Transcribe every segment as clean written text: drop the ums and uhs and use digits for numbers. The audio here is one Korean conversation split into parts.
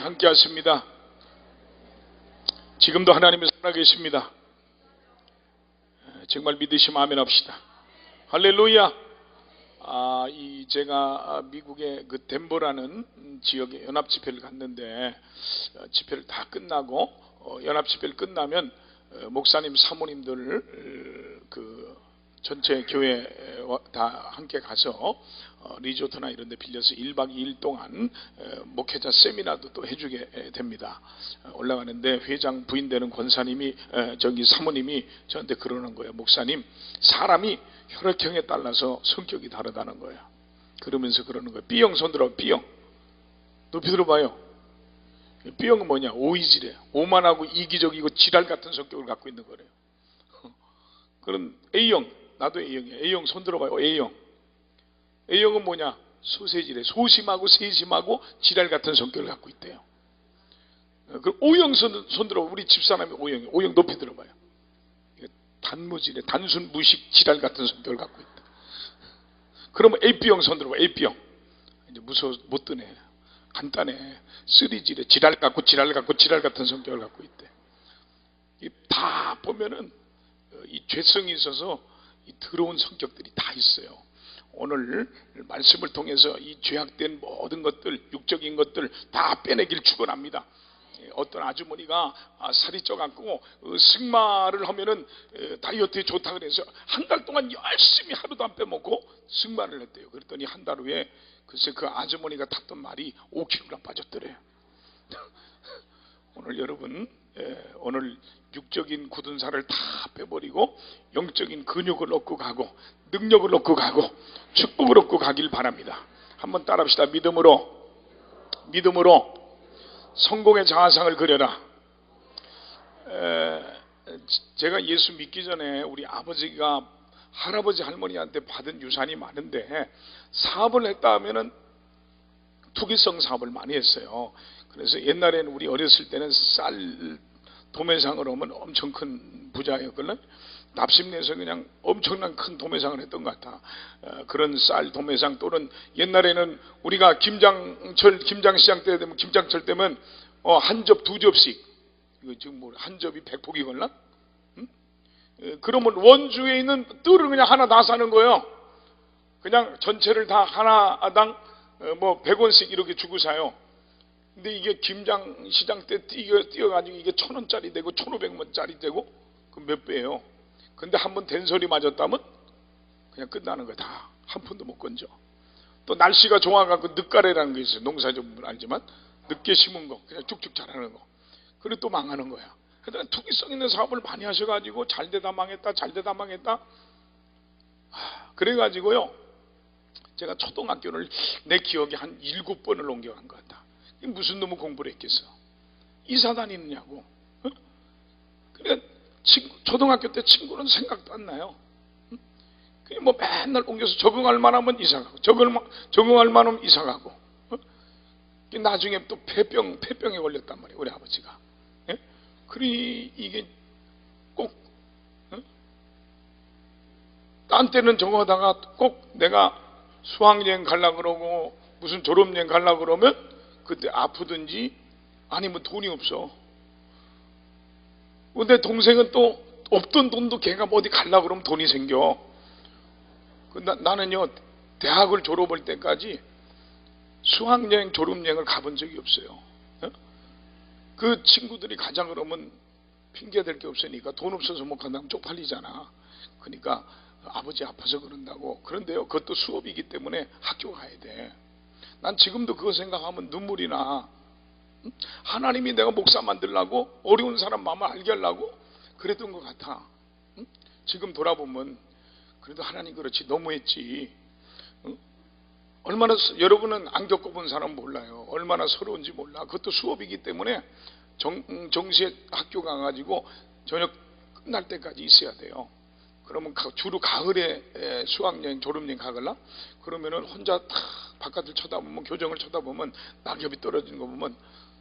함께 하십니다. 지금도 하나님이 살아계십니다. 정말 믿으시면 아멘 합시다. 할렐루야. 제가 미국의 그 덴버라는 지역에 연합 집회를 갔는데, 집회를 다 끝나고 연합 집회를 끝나면 목사님 사모님들 그 전체 교회 다 함께 가서 리조트나 이런 데 빌려서 1박 2일 동안 목회자 세미나도 또 해주게 됩니다. 올라가는데 회장 부인 되는 권사님이 저기 사모님이 저한테 그러는 거예요. 목사님, 사람이 혈액형에 따라서 성격이 다르다는 거예요. 그러면서 그러는 거예요. B형 손들어. B형 높이 들어봐요. B형은 뭐냐? 오이지래요. 오만하고 이기적이고 지랄 같은 성격을 갖고 있는 거래요. 그런 A형, 나도 A형이에요. A형 손들어봐요. A형은 뭐냐? 소세지래. 소심하고 세심하고 지랄 같은 성격을 갖고 있대요. 그럼 O형 손들어. 우리 집사람이 O형이에요. O형 높이 들어봐요. 단무지래. 단순 무식 지랄 같은 성격을 갖고 있다. 그러면 AB형 손들어봐. AB형 이제 무서워 못 드네. 간단해. 3G래. 지랄 같고 지랄 같은 성격을 갖고 있대. 다 보면은 이 죄성이 있어서 이 더러운 성격들이 다 있어요. 오늘 말씀을 통해서 이 죄악된 모든 것들, 육적인 것들 다 빼내길 축원합니다. 어떤 아주머니가 살이 쪄갖고 승마를 하면은 다이어트에 좋다 그래서 한 달 동안 열심히 하루도 안 빼먹고 승마를 했대요. 그랬더니 한 달 후에 글쎄 그 아주머니가 탔던 말이 5kg 빠졌더래요. 오늘 여러분, 오늘 육적인 굳은 살을 다 빼버리고 영적인 근육을 얻고 가고 능력을 얻고 가고 축복을 얻고 가길 바랍니다. 한번 따라합시다. 믿음으로 성공의 자아상을 그려라. 제가 예수 믿기 전에 우리 아버지가 할아버지 할머니한테 받은 유산이 많은데 사업을 했다 하면은 투기성 사업을 많이 했어요. 그래서 옛날에는 우리 어렸을 때는 쌀 도매상을 하면 엄청 큰 부자였거든. 납심내서 그냥 엄청난 큰 도매상을 했던 것 같아. 그런 쌀 도매상 또는 옛날에는 우리가 김장시장 때 되면 김장철 때면 한 접 두 접씩 이거 지금 뭐 한 접이 100폭이 걸나? 응? 그러면 원주에 있는 뜰을 그냥 하나 다 사는 거예요. 그냥 전체를 다 하나당 뭐 100원씩 이렇게 주고 사요. 근데 이게 김장시장 때 뛰어가지고 이게 1,000원짜리 되고 1,500원짜리 되고 그 몇 배예요. 근데 한번 된소리 맞았다면 그냥 끝나는 거야. 다 한 푼도 못 건져. 또 날씨가 좋아갖고 늦가래라는 게 있어요. 농사좀 알지만 늦게 심은 거 그냥 쭉쭉 자라는 거. 그리고 또 망하는 거야. 그러니까 투기성 있는 사업을 많이 하셔가지고 잘되다 망했다 그래가지고요 제가 초등학교를 내 기억에 한 7번을 옮겨간 것 같다. 무슨 놈의 공부를 했겠어. 이사 다니느냐고. 그래 초등학교 때 친구는 생각도 안 나요. 그냥 뭐 맨날 옮겨서 적응할 만하면 이사 가고 적응할 만하면 이사 가고. 나중에 또 폐병에 걸렸단 말이에요. 우리 아버지가. 그리 이게 꼭 딴 때는 저거 하다가 꼭 내가 수학여행 가려고 그러고 무슨 졸업여행 가려고 그러면 그때 아프든지 아니면 돈이 없어. 근데 동생은 또 없던 돈도 걔가 어디 가려고 그러면 돈이 생겨. 나는요 대학을 졸업할 때까지 수학여행 졸업여행을 가본 적이 없어요. 그 친구들이 가자 그러면 핑계댈 게 없으니까 돈 없어서 못 간다면 쪽팔리잖아. 그러니까 아버지 아파서 그런다고. 그런데요 그것도 수업이기 때문에 학교 가야 돼. 난 지금도 그거 생각하면 눈물이 나. 하나님이 내가 목사 만들려고 어려운 사람 마음을 알게 하려고 그랬던 것 같아. 지금 돌아보면 그래도 하나님 그렇지 너무했지. 얼마나 여러분은 안 겪어본 사람 몰라요. 얼마나 서러운지 몰라. 그것도 수업이기 때문에 정시에 학교 가가지고 저녁 끝날 때까지 있어야 돼요. 그러면 주로 가을에 수학여행 졸업여행 가걸라? 그러면은 혼자 탁 바깥을 쳐다보면 교정을 쳐다보면 낙엽이 떨어지는 거 보면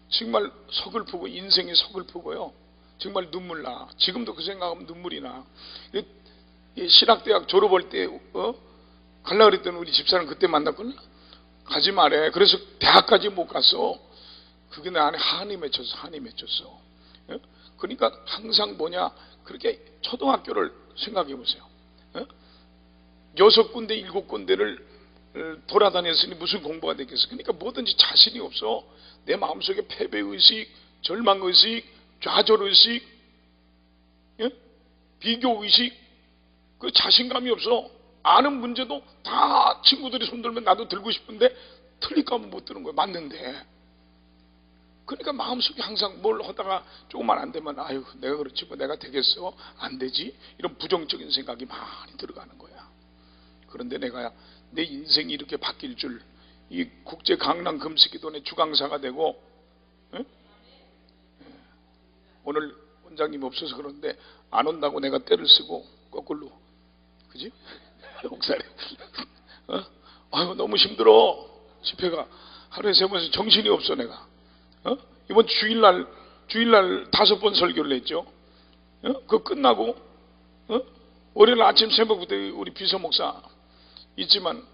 정말 서글프고 인생이 서글프고요. 정말 눈물 나. 지금도 그 생각하면 눈물이 나. 신학대학 졸업할 때 가려고 그랬더니 우리 집사람 그때 만났거든. 가지 말래. 그래서 대학까지 못 갔어. 그게 내 안에 한이 맺혔어. 한이 맺혔어. 예? 그러니까 항상 뭐냐, 그렇게 초등학교를 생각해 보세요. 예? 6군데 7군데를 돌아다녔으니 무슨 공부가 되겠어. 그러니까 뭐든지 자신이 없어. 내 마음속에 패배의식, 절망의식, 좌절의식, 예? 비교의식, 그 자신감이 없어. 아는 문제도 다 친구들이 손들면 나도 들고 싶은데 틀릴까 하면 못 드는 거야. 맞는데. 그러니까 마음속에 항상 뭘 하다가 조금만 안 되면 아유 내가 그렇지 뭐 내가 되겠어? 안 되지? 이런 부정적인 생각이 많이 들어가는 거야. 그런데 내가 내 인생이 이렇게 바뀔 줄, 이 국제 강남 금식기도원의 주강사가 되고, 예? 오늘 원장님 없어서 그런데 안 온다고 내가 때를 쓰고 거꾸로, 그지? 목사님, 아유 너무 힘들어. 집회가 하루에 3번씩 정신이 없어 내가. 이번 주일날 5번 설교를 했죠. 그거 끝나고 월요일 아침 새벽부터 우리 비서 목사 있지만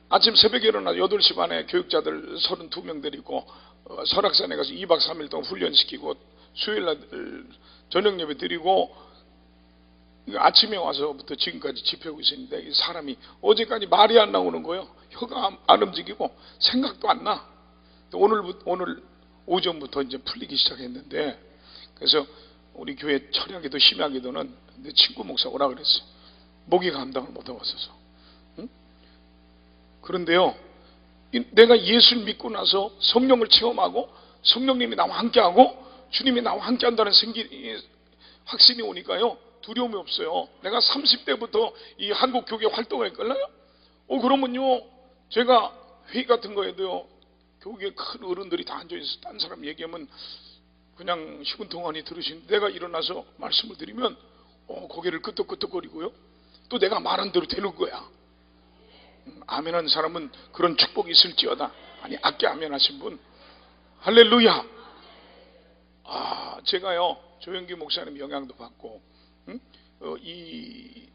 아침 새벽에 일어나 8시 반에 교육자들 32명 데리고 설악산에 가서 2박 3일 동안 훈련시키고 수요일날 저녁 예배 드리고 아침에 와서부터 지금까지 집회하고 있었는데 이 사람이 어제까지 말이 안 나오는 거예요. 혀가 안 움직이고 생각도 안 나. 오늘 오전부터 이제 풀리기 시작했는데, 그래서 우리 교회 철야기도 심야기도는 내 친구 목사 오라 그랬어요. 목이 감당을 못하고 왔어서. 응? 그런데요, 내가 예수를 믿고 나서 성령을 체험하고 성령님이 나와 함께하고 주님이 나와 함께한다는 확신이 오니까요 두려움이 없어요. 내가 30대부터 이 한국 교회 활동을 했걸요. 그러면요 제가 회의 같은 거에도요 교육에 큰 어른들이 다 앉아있어서 딴 사람 얘기하면 그냥 시군통한이 들으시는데 내가 일어나서 말씀을 드리면 고개를 끄덕끄덕거리고요. 또 내가 말한 대로 되는 거야. 아멘한 사람은 그런 축복이 있을지어다. 아니 아껴 아멘하신 분 할렐루야. 제가요 조영기 목사님 영향도 받고 이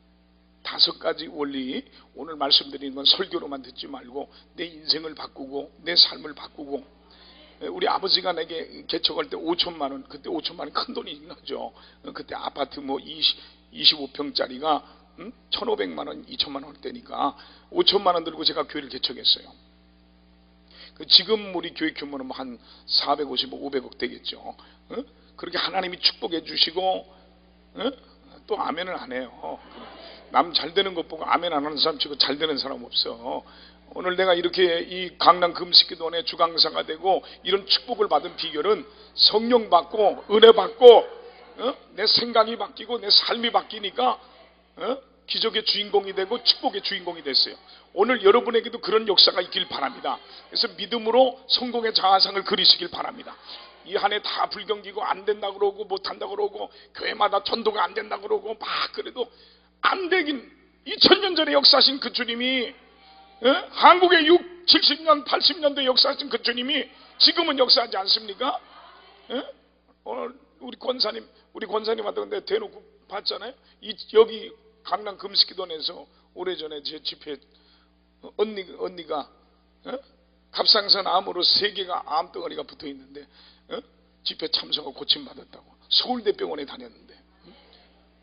5가지 원리, 오늘 말씀드리는 건 설교로만 듣지 말고 내 인생을 바꾸고 내 삶을 바꾸고, 우리 아버지가 내게 개척할 때 5천만 원, 그때 5천만 원 큰 돈이긴 하죠. 그때 아파트 뭐 25평짜리가 1,500만 원, 2천만 원대니까 5천만 원 들고 제가 교회를 개척했어요. 지금 우리 교회 규모는 한 450억, 500억 되겠죠. 그렇게 하나님이 축복해 주시고 또 아멘을 안 해요. 남 잘 되는 것 보고 아멘 안 하는 사람 치고 잘 되는 사람 없어. 오늘 내가 이렇게 이 강남 금식기도원의 주강사가 되고 이런 축복을 받은 비결은 성령 받고 은혜 받고 내 생각이 바뀌고 내 삶이 바뀌니까 기적의 주인공이 되고 축복의 주인공이 됐어요. 오늘 여러분에게도 그런 역사가 있길 바랍니다. 그래서 믿음으로 성공의 자화상을 그리시길 바랍니다. 이 한 해 다 불경기고 안 된다 그러고 못한다 그러고 교회마다 전도가 안 된다 그러고 막 그래도 안 되긴 2000년 전에 역사하신 그 주님이 한국의 70년 80년대 역사하신 그 주님이 지금은 역사하지 않습니까? 오늘 우리 권사님한테 근데 대놓고 봤잖아요. 여기 강남 금식기도원에서 오래전에 제 집회 언니가 갑상선 암으로 3개가 암덩어리가 붙어있는데 집회 참석하고 고침받았다고 서울대병원에 다녔는데,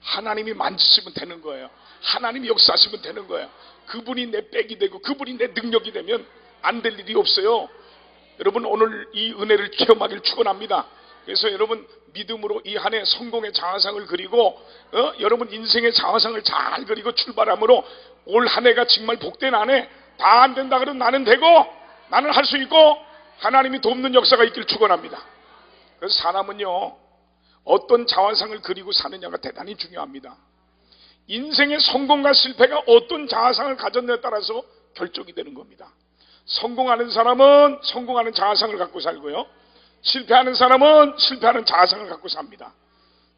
하나님이 만지시면 되는 거예요. 하나님이 역사하시면 되는 거예요. 그분이 내 백이 되고 그분이 내 능력이 되면 안 될 일이 없어요. 여러분 오늘 이 은혜를 체험하길 축원합니다. 그래서 여러분 믿음으로 이 한 해 성공의 자화상을 그리고 여러분 인생의 자화상을 잘 그리고 출발함으로 올 한 해가 정말 복된 한 해, 다 안 된다 그러면 나는 되고 나는 할 수 있고 하나님이 돕는 역사가 있길 축원합니다. 그래서 사람은요 어떤 자화상을 그리고 사느냐가 대단히 중요합니다. 인생의 성공과 실패가 어떤 자화상을 가졌냐에 따라서 결정이 되는 겁니다. 성공하는 사람은 성공하는 자화상을 갖고 살고요, 실패하는 사람은 실패하는 자화상을 갖고 삽니다.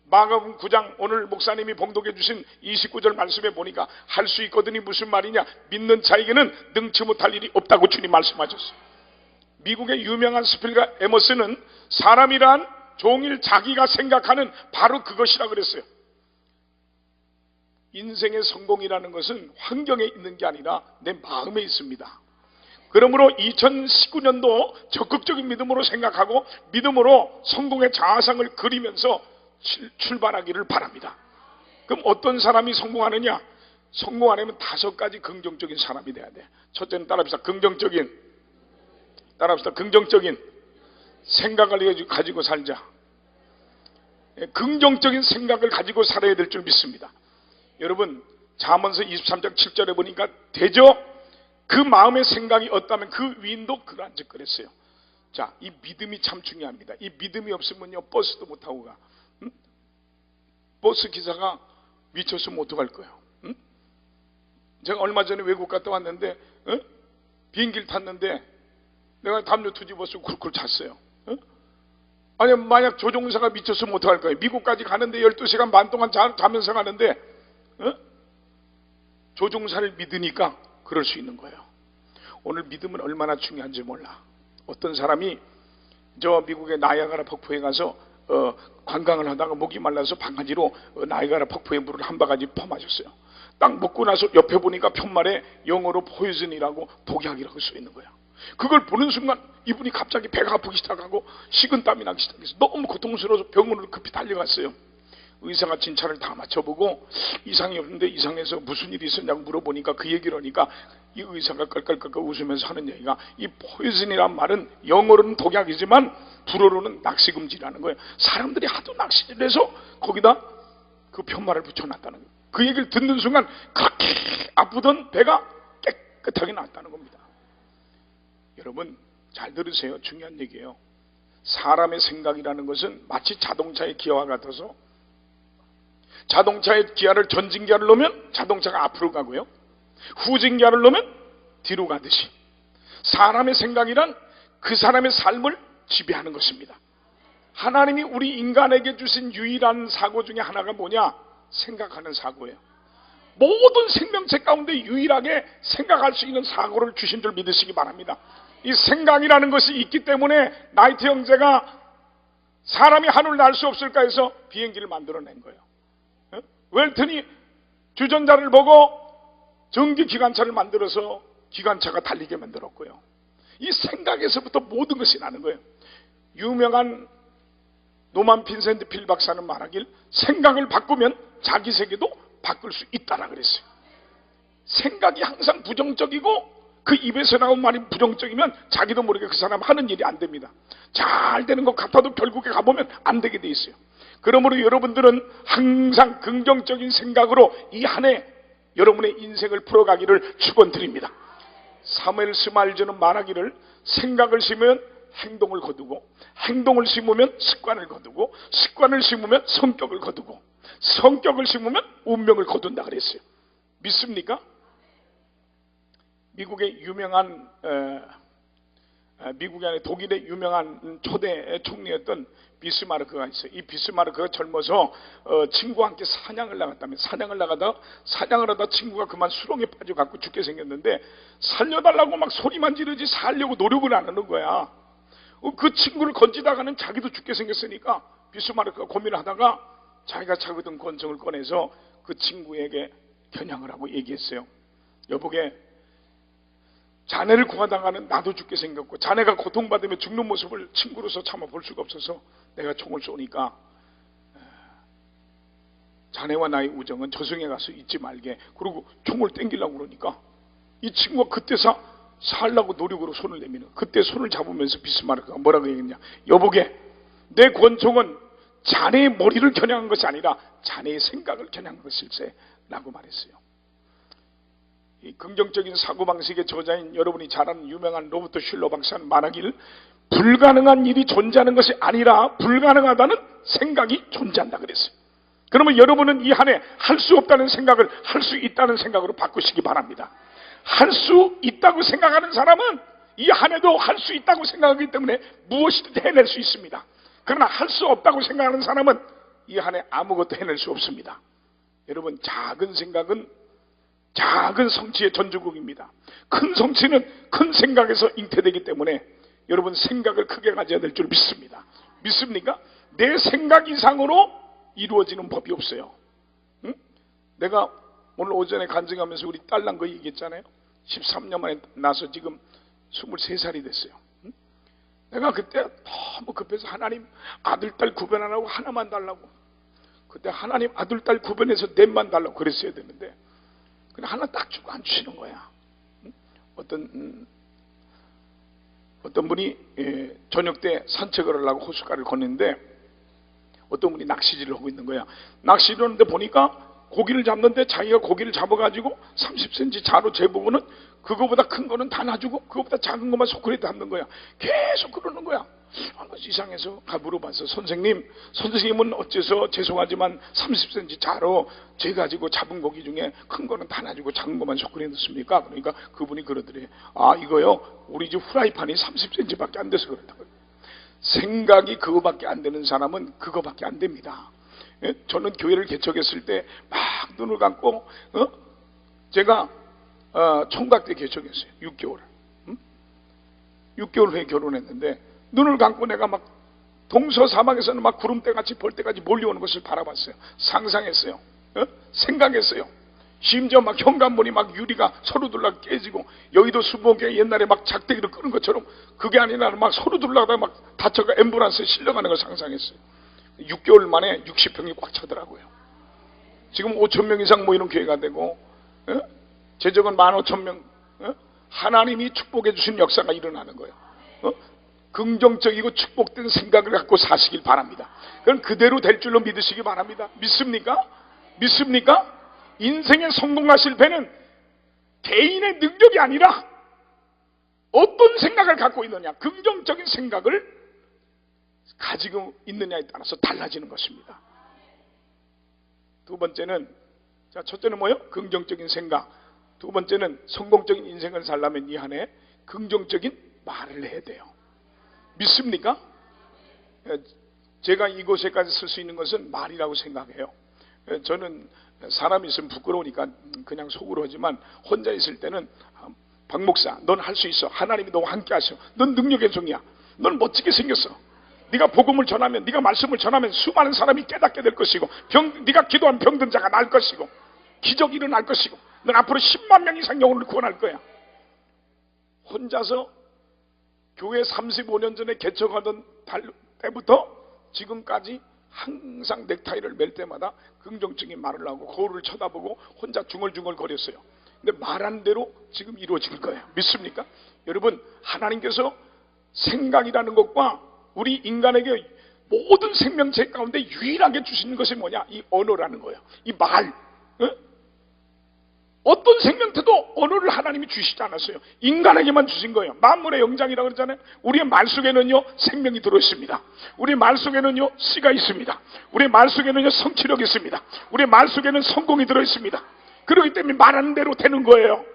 마가복음 9장 오늘 목사님이 봉독해 주신 29절 말씀에 보니까 할 수 있거든이 무슨 말이냐, 믿는 자에게는 능치 못할 일이 없다고 주님 말씀하셨어요. 미국의 유명한 스필가 에머슨은 사람이란 종일 자기가 생각하는 바로 그것이라 그랬어요. 인생의 성공이라는 것은 환경에 있는 게 아니라 내 마음에 있습니다. 그러므로 2019년도 적극적인 믿음으로 생각하고 믿음으로 성공의 자아상을 그리면서 출발하기를 바랍니다. 그럼 어떤 사람이 성공하느냐? 성공하려면 5가지 긍정적인 사람이 돼야 돼. 첫째는 따라합시다. 긍정적인 생각을 가지고 살자. 긍정적인 생각을 가지고 살아야 될 줄 믿습니다. 여러분, 잠언서 23장 7절에 보니까 되죠? 그 마음의 생각이 없다면 그 위인도 그러한즉 그랬어요. 자, 이 믿음이 참 중요합니다. 이 믿음이 없으면요, 버스도 못 타고 가. 응? 버스 기사가 미쳤으면 어떡할 거예요? 응? 제가 얼마 전에 외국 갔다 왔는데 비행기를 탔는데 내가 담요 뒤집어서 쿨쿨 잤어요. 아니, 만약 조종사가 미쳤으면 어떡할 거예요? 미국까지 가는데 12시간 반 동안 자면서 가는데 조종사를 믿으니까 그럴 수 있는 거예요. 오늘 믿음은 얼마나 중요한지 몰라. 어떤 사람이 저 미국의 나이아가라 폭포에 가서 관광을 하다가 목이 말라서 바가지로 나이아가라 폭포의 물을 한 바가지 퍼마셨어요. 딱 먹고 나서 옆에 보니까 편말에 영어로 포이즌이라고 독약이라고 써 있는 거야. 그걸 보는 순간 이분이 갑자기 배가 아프기 시작하고 식은땀이 나기 시작해서 너무 고통스러워서 병원으로 급히 달려갔어요. 의사가 진찰을 다 맞춰보고 이상이 없는데 이상해서 무슨 일이 있었냐고 물어보니까 그 얘기를 하니까 이 의사가 깔깔깔깔 웃으면서 하는 얘기가, 이 포이즌이란 말은 영어로는 독약이지만 불어로는 낚시금지라는 거예요. 사람들이 하도 낚시를 해서 거기다 그 편말을 붙여놨다는 거예요. 그 얘기를 듣는 순간 그렇게 아프던 배가 깨끗하게 나았다는 겁니다. 여러분 잘 들으세요. 중요한 얘기예요. 사람의 생각이라는 것은 마치 자동차의 기어와 같아서 자동차의 기아를 전진기아를 넣으면 자동차가 앞으로 가고요, 후진기아를 넣으면 뒤로 가듯이 사람의 생각이란 그 사람의 삶을 지배하는 것입니다. 하나님이 우리 인간에게 주신 유일한 사고 중에 하나가 뭐냐? 생각하는 사고예요. 모든 생명체 가운데 유일하게 생각할 수 있는 사고를 주신 줄 믿으시기 바랍니다. 이 생각이라는 것이 있기 때문에 나이트 형제가 사람이 하늘을 날 수 없을까 해서 비행기를 만들어낸 거예요. 웰튼이 주전자를 보고 전기기관차를 만들어서 기관차가 달리게 만들었고요. 이 생각에서부터 모든 것이 나는 거예요. 유명한 노만 빈센트 필 박사는 말하길, 생각을 바꾸면 자기 세계도 바꿀 수 있다라 그랬어요. 생각이 항상 부정적이고 그 입에서 나온 말이 부정적이면 자기도 모르게 그 사람 하는 일이 안 됩니다. 잘 되는 것 같아도 결국에 가보면 안 되게 돼 있어요. 그러므로 여러분들은 항상 긍정적인 생각으로 이 한 해 여러분의 인생을 풀어가기를 축원드립니다. 사무엘 스마일즈는 말하기를, 생각을 심으면 행동을 거두고, 행동을 심으면 습관을 거두고, 습관을 심으면 성격을 거두고, 성격을 심으면 운명을 거둔다 그랬어요. 믿습니까? 미국의 유명한 미국이 아니라 독일의 유명한 초대 총리였던 비스마르크가 있어요. 이 비스마르크가 젊어서 친구와 함께 사냥을 나갔다면, 사냥을 하다 친구가 그만 수렁에 빠져갖고 죽게 생겼는데 살려달라고 막 소리만 지르지 살려고 노력을 안 하는 거야. 그 친구를 건지다가는 자기도 죽게 생겼으니까 비스마르크가 고민을 하다가 자기가 차거든 권총을 꺼내서 그 친구에게 겨냥을 하고 얘기했어요. 여보게, 자네를 구하다가는 나도 죽게 생겼고 자네가 고통받으며 죽는 모습을 친구로서 차마 볼 수가 없어서 내가 총을 쏘니까 자네와 나의 우정은 저승에 가서 잊지 말게. 그리고 총을 땡기려고 그러니까 이 친구가 그때서 살라고 노력으로 손을 내미는, 그때 손을 잡으면서 비스마르크가 뭐라고 얘기했냐? 여보게, 내 권총은 자네의 머리를 겨냥한 것이 아니라 자네의 생각을 겨냥한 것일세 라고 말했어요. 이 긍정적인 사고방식의 저자인 여러분이 잘 아는 유명한 로버트 슐러 박사는 말하기를, 불가능한 일이 존재하는 것이 아니라 불가능하다는 생각이 존재한다 그랬어요. 그러면 여러분은 이 한 해 할 수 없다는 생각을 할 수 있다는 생각으로 바꾸시기 바랍니다. 할 수 있다고 생각하는 사람은 이 한 해도 할 수 있다고 생각하기 때문에 무엇이든 해낼 수 있습니다. 그러나 할 수 없다고 생각하는 사람은 이 한 해 아무것도 해낼 수 없습니다. 여러분, 작은 생각은 작은 성취의 전주국입니다. 큰 성취는 큰 생각에서 잉태되기 때문에 여러분, 생각을 크게 가져야 될 줄 믿습니다. 믿습니까? 내 생각 이상으로 이루어지는 법이 없어요. 응? 내가 오늘 오전에 간증하면서 우리 딸 난 거 얘기했잖아요. 13년 만에 나서 지금 23살이 됐어요. 내가 그때 너무 급해서 하나님 아들, 딸 구분 안 하고 하나만 달라고. 그때 하나님 아들, 딸 구분해서 넷만 달라고 그랬어야 되는데 그냥 하나 딱 주고 안 주시는 거야. 어떤 분이 저녁 때 산책을 하려고 호숫가를 걷는데 어떤 분이 낚시질을 하고 있는 거야. 낚시를 하는데 보니까 고기를 잡는데 자기가 고기를 잡아가지고 30cm 자로 재보고는 그거보다 큰 거는 다 놔주고 그거보다 작은 것만 소쿠리에 담는 거야. 계속 그러는 거야. 이상해서 가 물어봤어. 선생님은 어째서 죄송하지만 30cm 자로 재가지고 잡은 고기 중에 큰 거는 다 놔주고 작은 것만 소쿠리에 넣습니까? 그러니까 그분이 그러더래. 아, 이거요? 우리 집 후라이팬이 30cm 밖에 안 돼서 그렇다고. 생각이 그거밖에 안 되는 사람은 그거밖에 안 됩니다. 저는 교회를 개척했을 때 막 눈을 감고 제가 총각 때 개척했어요. 6개월 6개월 후에 결혼했는데 눈을 감고 내가 막 동서사막에서는 막 구름대같이 벌떼같이 몰려오는 것을 바라봤어요. 상상했어요. 생각했어요. 심지어 막 현관문이 막 유리가 서로 둘러 깨지고 여의도 수목에 옛날에 막 작대기를 끄는 것처럼 그게 아니라 막 서로 둘러가다가 막 다쳐가 앰뷸런스에 실려가는 걸 상상했어요. 6개월 만에 60평이 꽉 차더라고요. 지금 5,000명 이상 모이는 교회가 되고 재정은 15,000명. 하나님이 축복해 주신 역사가 일어나는 거예요. 긍정적이고 축복된 생각을 갖고 사시길 바랍니다. 그건 그대로 될 줄로 믿으시기 바랍니다. 믿습니까? 믿습니까? 인생의 성공과 실패는 개인의 능력이 아니라 어떤 생각을 갖고 있느냐, 긍정적인 생각을 가지고 있느냐에 따라서 달라지는 것입니다. 두 번째는, 자, 첫째는 뭐예요? 긍정적인 생각. 두 번째는 성공적인 인생을 살려면 이 안에 긍정적인 말을 해야 돼요. 믿습니까? 제가 이곳에까지 쓸 수 있는 것은 말이라고 생각해요. 저는 사람이 있으면 부끄러우니까 그냥 속으로 하지만 혼자 있을 때는 박 목사, 넌 할 수 있어. 하나님이 너와 함께 하셔. 넌 능력의 종이야. 넌 멋지게 생겼어. 네가 복음을 전하면, 네가 말씀을 전하면 수많은 사람이 깨닫게 될 것이고, 네가 기도한 병든 자가 날 것이고, 기적이 일어날 것이고, 넌 앞으로 10만 명 이상 영혼을 구원할 거야. 혼자서 교회 35년 전에 개척하던 때부터 지금까지 항상 넥타이를 멜 때마다 긍정적인 말을 하고 거울을 쳐다보고 혼자 중얼중얼 거렸어요. 근데 말한 대로 지금 이루어질 거예요. 믿습니까? 여러분, 하나님께서 생각이라는 것과 우리 인간에게 모든 생명체 가운데 유일하게 주시는 것이 뭐냐? 이 언어라는 거예요. 이 말. 어떤 생명체도 언어를 하나님이 주시지 않았어요. 인간에게만 주신 거예요. 만물의 영장이라고 그러잖아요. 우리의 말 속에는요 생명이 들어있습니다. 우리 말 속에는요 씨가 있습니다. 우리 말 속에는요 성취력이 있습니다. 우리 말 속에는 성공이 들어있습니다. 그렇기 때문에 말하는 대로 되는 거예요.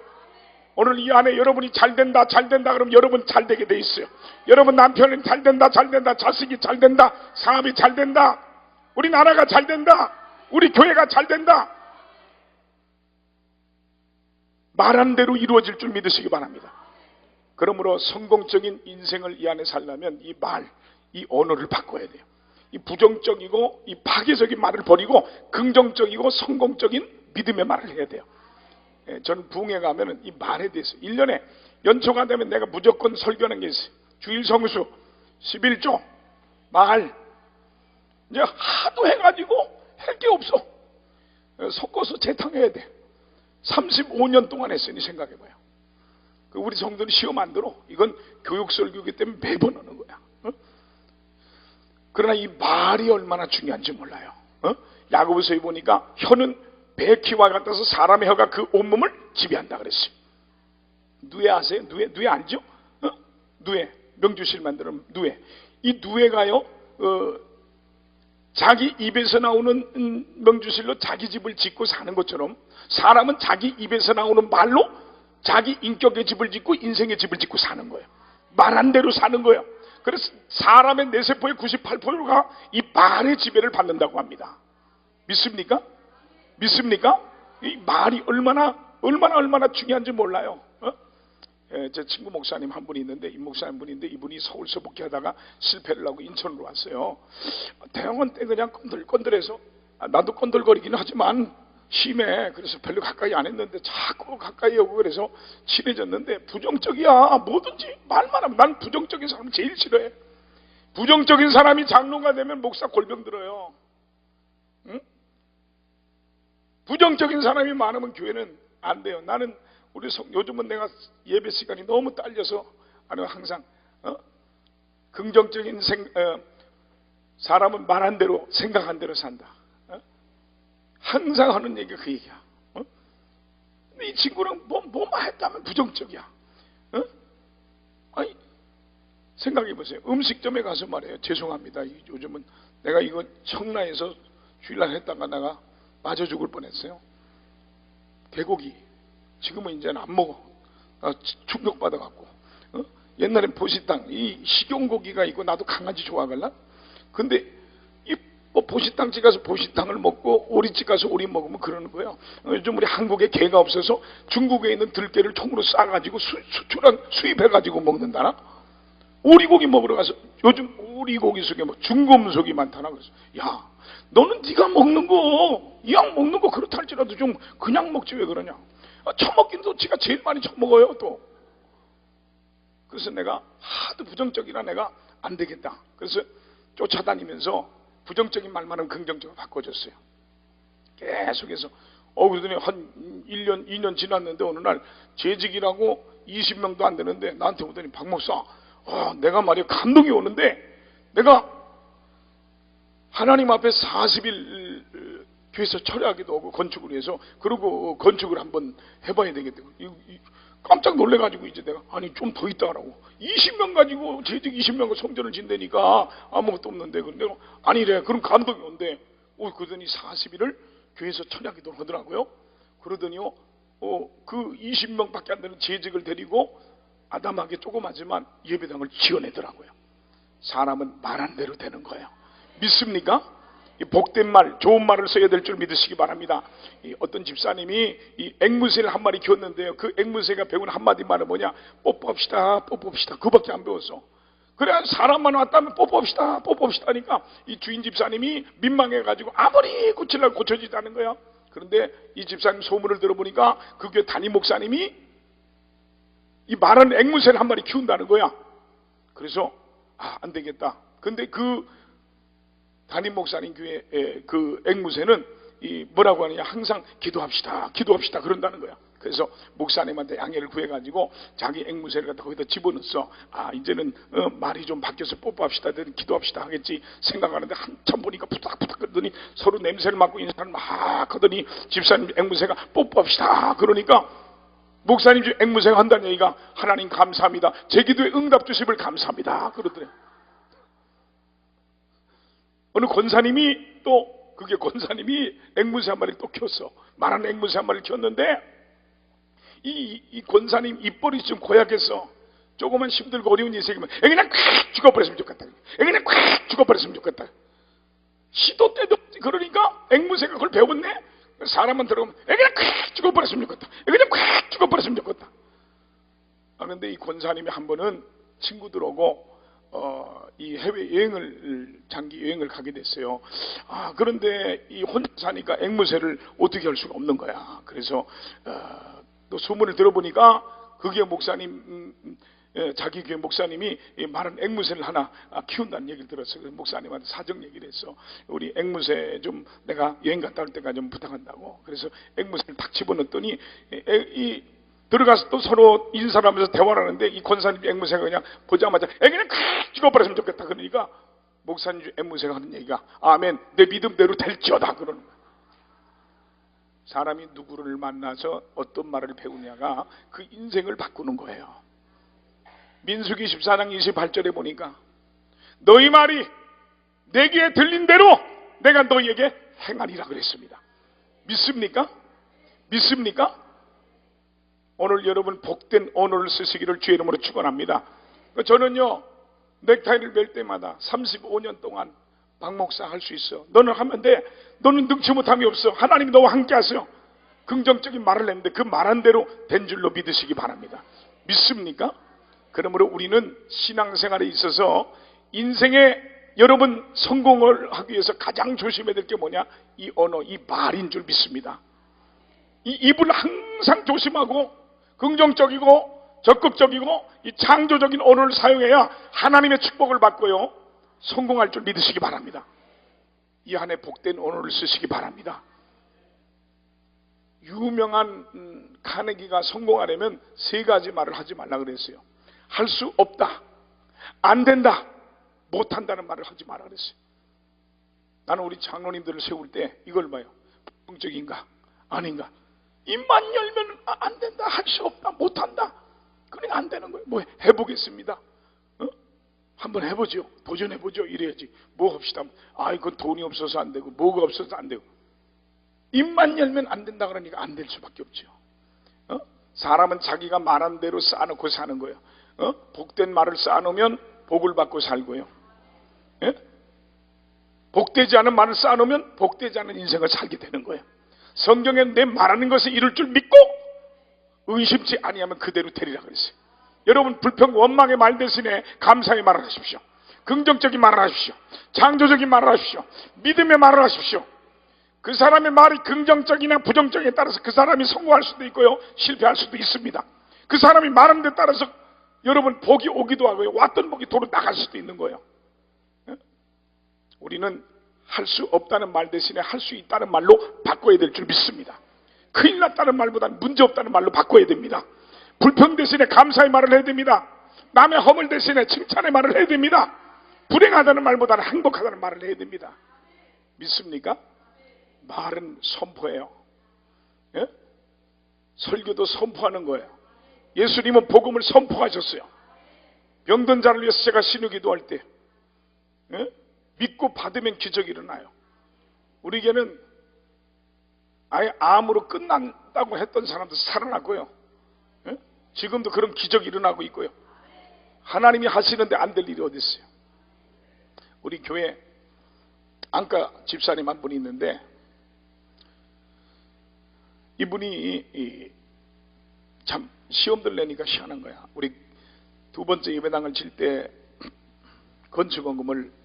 오늘 이 안에 여러분이 잘된다 그러면 여러분 잘되게 돼 있어요. 여러분 남편은 잘된다, 자식이 잘된다, 사업이 잘된다, 우리 나라가 잘된다, 우리 교회가 잘된다. 말한 대로 이루어질 줄 믿으시기 바랍니다. 그러므로 성공적인 인생을 이 안에 살려면 이 말, 이 언어를 바꿔야 돼요. 이 부정적이고 이 파괴적인 말을 버리고 긍정적이고 성공적인 믿음의 말을 해야 돼요. 저는 부흥회 가면은 이 말에 대해서 1년에 연초가 되면 내가 무조건 설교하는 게 있어요. 주일 성수, 11조, 말. 이제 하도 해가지고 할 게 없어. 섞어서 재탕해야 돼. 35년 동안 했으니 생각해봐요. 우리 성도는 시험 안 들어. 이건 교육설교이기 때문에 매번 하는 거야. 그러나 이 말이 얼마나 중요한지 몰라요. 야고보서에 보니까 혀는 배 키와 같아서 사람의 혀가 그 온몸을 지배한다 그랬어요. 누에 아세요? 누에 알죠? 누에, 명주실 만드는 누에. 이 누에가요 자기 입에서 나오는 명주실로 자기 집을 짓고 사는 것처럼 사람은 자기 입에서 나오는 말로 자기 인격의 집을 짓고 인생의 집을 짓고 사는 거예요. 말한 대로 사는 거예요. 그래서 사람의 뇌세포의 98%가 이 말의 지배를 받는다고 합니다. 믿습니까? 믿습니까? 이 말이 얼마나 중요한지 몰라요. 제 친구 목사님 한 분이 있는데, 이 목사님 분인데 이분이 서울서 목회하다가 실패를 하고 인천으로 왔어요. 대학원 때 그냥 건들건들해서 나도 건들거리긴 하지만 심해. 그래서 별로 가까이 안 했는데 자꾸 가까이 오고 그래서 친해졌는데 부정적이야. 뭐든지 말만 하면. 난 부정적인 사람 제일 싫어해. 부정적인 사람이 장로가 되면 목사 골병 들어요. 응? 부정적인 사람이 많으면 교회는 안 돼요. 나는 요즘은 내가 예배 시간이 너무 딸려서 항상 긍정적인 사람은 말한 대로 생각한 대로 산다. 항상 하는 얘기가 그 얘기야. 근데 이 친구는 뭐만 했다면 부정적이야. 아니 생각해 보세요. 음식점에 가서 말해요. 죄송합니다. 요즘은 내가 이거 청라에서 주일날 했다가 내가 맞아 죽을 뻔했어요. 개고기 지금은 이제는 안 먹어. 나 충격받아갖고. 옛날엔 보시당 이 식용고기가 있고 나도 강아지 좋아하갈라. 근데 뭐 보시당집 가서 보시당을 먹고 오리집 가서 오리 먹으면 그러는 거예요. 요즘 우리 한국에 개가 없어서 중국에 있는 들개를 통으로 싸가지고 수입해가지고 먹는다나. 오리고기 먹으러 가서 요즘 오리고기 속에 뭐 중금속이 많다나. 그래서 야 너는 네가 먹는 거 이왕 먹는 거 그렇다 할지라도 좀 그냥 먹지 왜 그러냐. 처먹긴도 지가 제일 많이 처먹어요 또. 그래서 내가 하도 부정적이라 내가 안 되겠다. 그래서 쫓아다니면서 부정적인 말만 하면 긍정적으로 바꿔줬어요. 계속해서 그러더니 한 1년 2년 지났는데 어느 날 재직이라고 20명도 안 되는데 나한테 오더니 박 목사 내가 말이야 감동이 오는데 내가 하나님 앞에 40일 교회에서 철회하기도 하고 건축을 위해서 그리고 건축을 한번 해봐야 되겠다고. 깜짝 놀래가지고 이제 내가 아니 좀 더 있다 하라고. 20명 가지고 재직 20명과 성전을 진다니까 아무것도 없는데. 근데 아니래. 그럼 감동이 온대. 그러더니 40일을 교회에서 철회하기도 하더라고요. 그러더니요 그 20명밖에 안 되는 재직을 데리고 아담하게 조그마지만 예배당을 지어내더라고요. 사람은 말한 대로 되는 거예요. 믿습니까? 이 복된 말, 좋은 말을 써야 될 줄 믿으시기 바랍니다. 어떤 집사님이 이 앵무새를 한 마리 키웠는데요. 그 앵무새가 배운 한마디 말은 뭐냐? 뽀뽀합시다, 뽀뽀합시다. 그밖에 안 배웠어. 그래 사람만 왔다면 뽀뽀합시다, 뽀뽀합시다 하니까 이 주인 집사님이 민망해가지고 아무리 고치려고 고쳐지지 않은 거야. 그런데 이 집사님 소문을 들어보니까 그 교회 담임 목사님이 이 말하는 앵무새를 한 마리 키운다는 거야. 그래서 안 되겠다. 근데 그 담임 목사님 교회 그 앵무새는 뭐라고 하느냐 항상 기도합시다 그런다는 거야. 그래서 목사님한테 양해를 구해가지고 자기 앵무새를 갖다 거기다 집어넣었어. 이제는 말이 좀 바뀌어서 뽀뽀합시다 기도합시다 하겠지 생각하는데 한참 보니까 부탁부탁 그러더니 서로 냄새를 맡고 인사를 막 하더니 집사님 앵무새가 뽀뽀합시다 그러니까 목사님 앵무새가 한다는 얘기가 하나님 감사합니다. 제 기도에 응답 주심을 감사합니다 그러더래. 어느 권사님이 그게 권사님이 앵무새 한 마리를 또 키웠어. 말하는 앵무새 한 마리를 키웠는데 이 권사님 입벌이 좀 고약해서 조그만 힘들고 어려운 인생이면 그냥 콱 죽어버렸으면 좋겠다. 그냥 콱 죽어버렸으면 좋겠다. 시도 때도 그러니까 앵무새가 그걸 배웠네. 사람만 들어오면 그냥 콱 죽어버렸으면 좋겠다. 그냥 콱 죽어버렸으면 좋겠다. 근데 이 권사님이 한 번은 친구들하고 이 해외 여행을 장기 여행을 가게 됐어요. 그런데 이 혼자 사니까 앵무새를 어떻게 할 수가 없는 거야. 그래서 또 소문을 들어보니까 그게 목사님 자기 교회 목사님이 마른 앵무새를 하나 키운다는 얘기를 들었어요. 그래서 목사님한테 사정 얘기를 했어. 우리 앵무새 좀 내가 여행 갔다 올 때까지 좀 부탁한다고. 그래서 앵무새를 딱 집어넣었더니 들어가서 또 서로 인사를 하면서 대화를 하는데 이 권사님 앵무새가 그냥 보자마자 그냥 콱 죽어버렸으면 좋겠다 그러니까 목사님 앵무새가 하는 얘기가 아멘 내 믿음대로 될지어다 그러는 거야. 사람이 누구를 만나서 어떤 말을 배우냐가 그 인생을 바꾸는 거예요. 민수기 14장 28절에 보니까 너희 말이 내 귀에 들린 대로 내가 너희에게 행하리라 그랬습니다. 믿습니까? 믿습니까? 오늘 여러분 복된 언어를 쓰시기를 주의 이름으로 축원합니다. 저는요 넥타이를 멜 때마다 35년 동안 박 목사 할 수 있어. 너는 하면 돼. 너는 능치 못함이 없어. 하나님이 너와 함께 하세요. 긍정적인 말을 했는데 그 말한 대로 된 줄로 믿으시기 바랍니다. 믿습니까? 그러므로 우리는 신앙생활에 있어서 인생에 여러분 성공을 하기 위해서 가장 조심해야 될 게 뭐냐? 이 언어, 이 말인 줄 믿습니다. 입을 항상 조심하고 긍정적이고 적극적이고 이 창조적인 언어를 사용해야 하나님의 축복을 받고요, 성공할 줄 믿으시기 바랍니다. 이 안에 복된 언어를 쓰시기 바랍니다. 유명한 카네기가 성공하려면 세 가지 말을 하지 말라 그랬어요. 할 수 없다, 안 된다, 못한다는 말을 하지 말라 그랬어요. 나는 우리 장로님들을 세울 때 이걸 봐요. 긍정적인가 아닌가. 입만 열면 안 된다, 할 수 없다, 못한다, 그러니까 안 되는 거예요. 뭐 해보겠습니다, 한번 해보죠, 도전해보죠, 이래야지. 뭐 합시다. 이건 돈이 없어서 안 되고 뭐가 없어서 안 되고. 입만 열면 안 된다 그러니까 안 될 수밖에 없죠. 사람은 자기가 말한 대로 쌓아놓고 사는 거예요. 복된 말을 쌓아놓으면 복을 받고 살고요, 복되지 않은 말을 쌓아놓으면 복되지 않은 인생을 살게 되는 거예요. 성경에 내 말하는 것을 이룰 줄 믿고 의심치 아니하면 그대로 되리라 그랬어요. 여러분, 불평 원망의 말 대신에 감사의 말을 하십시오. 긍정적인 말을 하십시오. 창조적인 말을 하십시오. 믿음의 말을 하십시오. 그 사람의 말이 긍정적이나 부정적에 따라서 그 사람이 성공할 수도 있고요, 실패할 수도 있습니다. 그 사람이 말하는 데 따라서 여러분 복이 오기도 하고요, 왔던 복이 도로 나갈 수도 있는 거예요. 우리는 할 수 없다는 말 대신에 할 수 있다는 말로 바꿔야 될 줄 믿습니다. 큰일 났다는 말보다는 문제 없다는 말로 바꿔야 됩니다. 불평 대신에 감사의 말을 해야 됩니다. 남의 허물 대신에 칭찬의 말을 해야 됩니다. 불행하다는 말보다는 행복하다는 말을 해야 됩니다. 믿습니까? 말은 선포예요. 설교도 선포하는 거예요. 예수님은 복음을 선포하셨어요. 병든 자를 위해서 제가 신우기도 할 때 믿고 받으면 기적이 일어나요. 우리 교회는 아예 암으로 끝난다고 했던 사람도 살아나고요, 지금도 그런 기적이 일어나고 있고요. 하나님이 하시는데 안 될 일이 어디 있어요. 우리 교회 안과 집사님 한 분이 있는데, 이분이 참 시험들 내니까 희한한 거야. 우리 두 번째 예배당을 질 때 건축원금을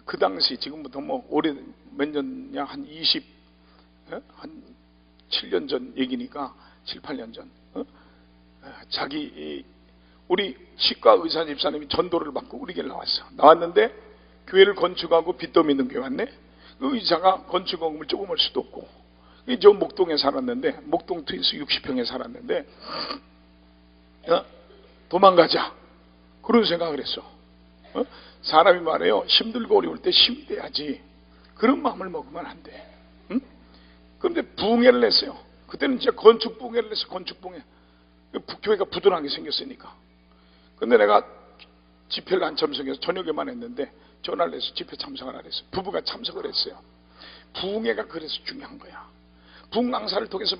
그 당시, 지금부터 뭐 오래 몇 년이야, 한 7년 전 얘기니까 7, 8년 전 우리 치과 의사 집사님이 전도를 받고 우리 교회를 나왔는데 교회를 건축하고 빚도 믿는 교회 왔네. 그 의사가 건축원금을 조금 할 수도 없고, 저 목동에 살았는데, 목동 트윈스 60평에 살았는데 도망가자 그런 생각을 했어. 사람이 말해요, 힘들고 어려울 때 힘이 돼야지. 그런 마음을 먹으면 안 돼. 그런데 부흥회를 냈어요. 그때는 진짜 건축 부흥회를 냈어요. 건축 부흥회. 교회가 부도나게 생겼으니까. 근데 내가 집회를 안 참석해서 저녁에만 했는데 전화를 해서 집회 참석을 안 했어요. 부부가 참석을 했어요. 부흥회가 그래서 중요한 거야. 부흥 강사를 통해서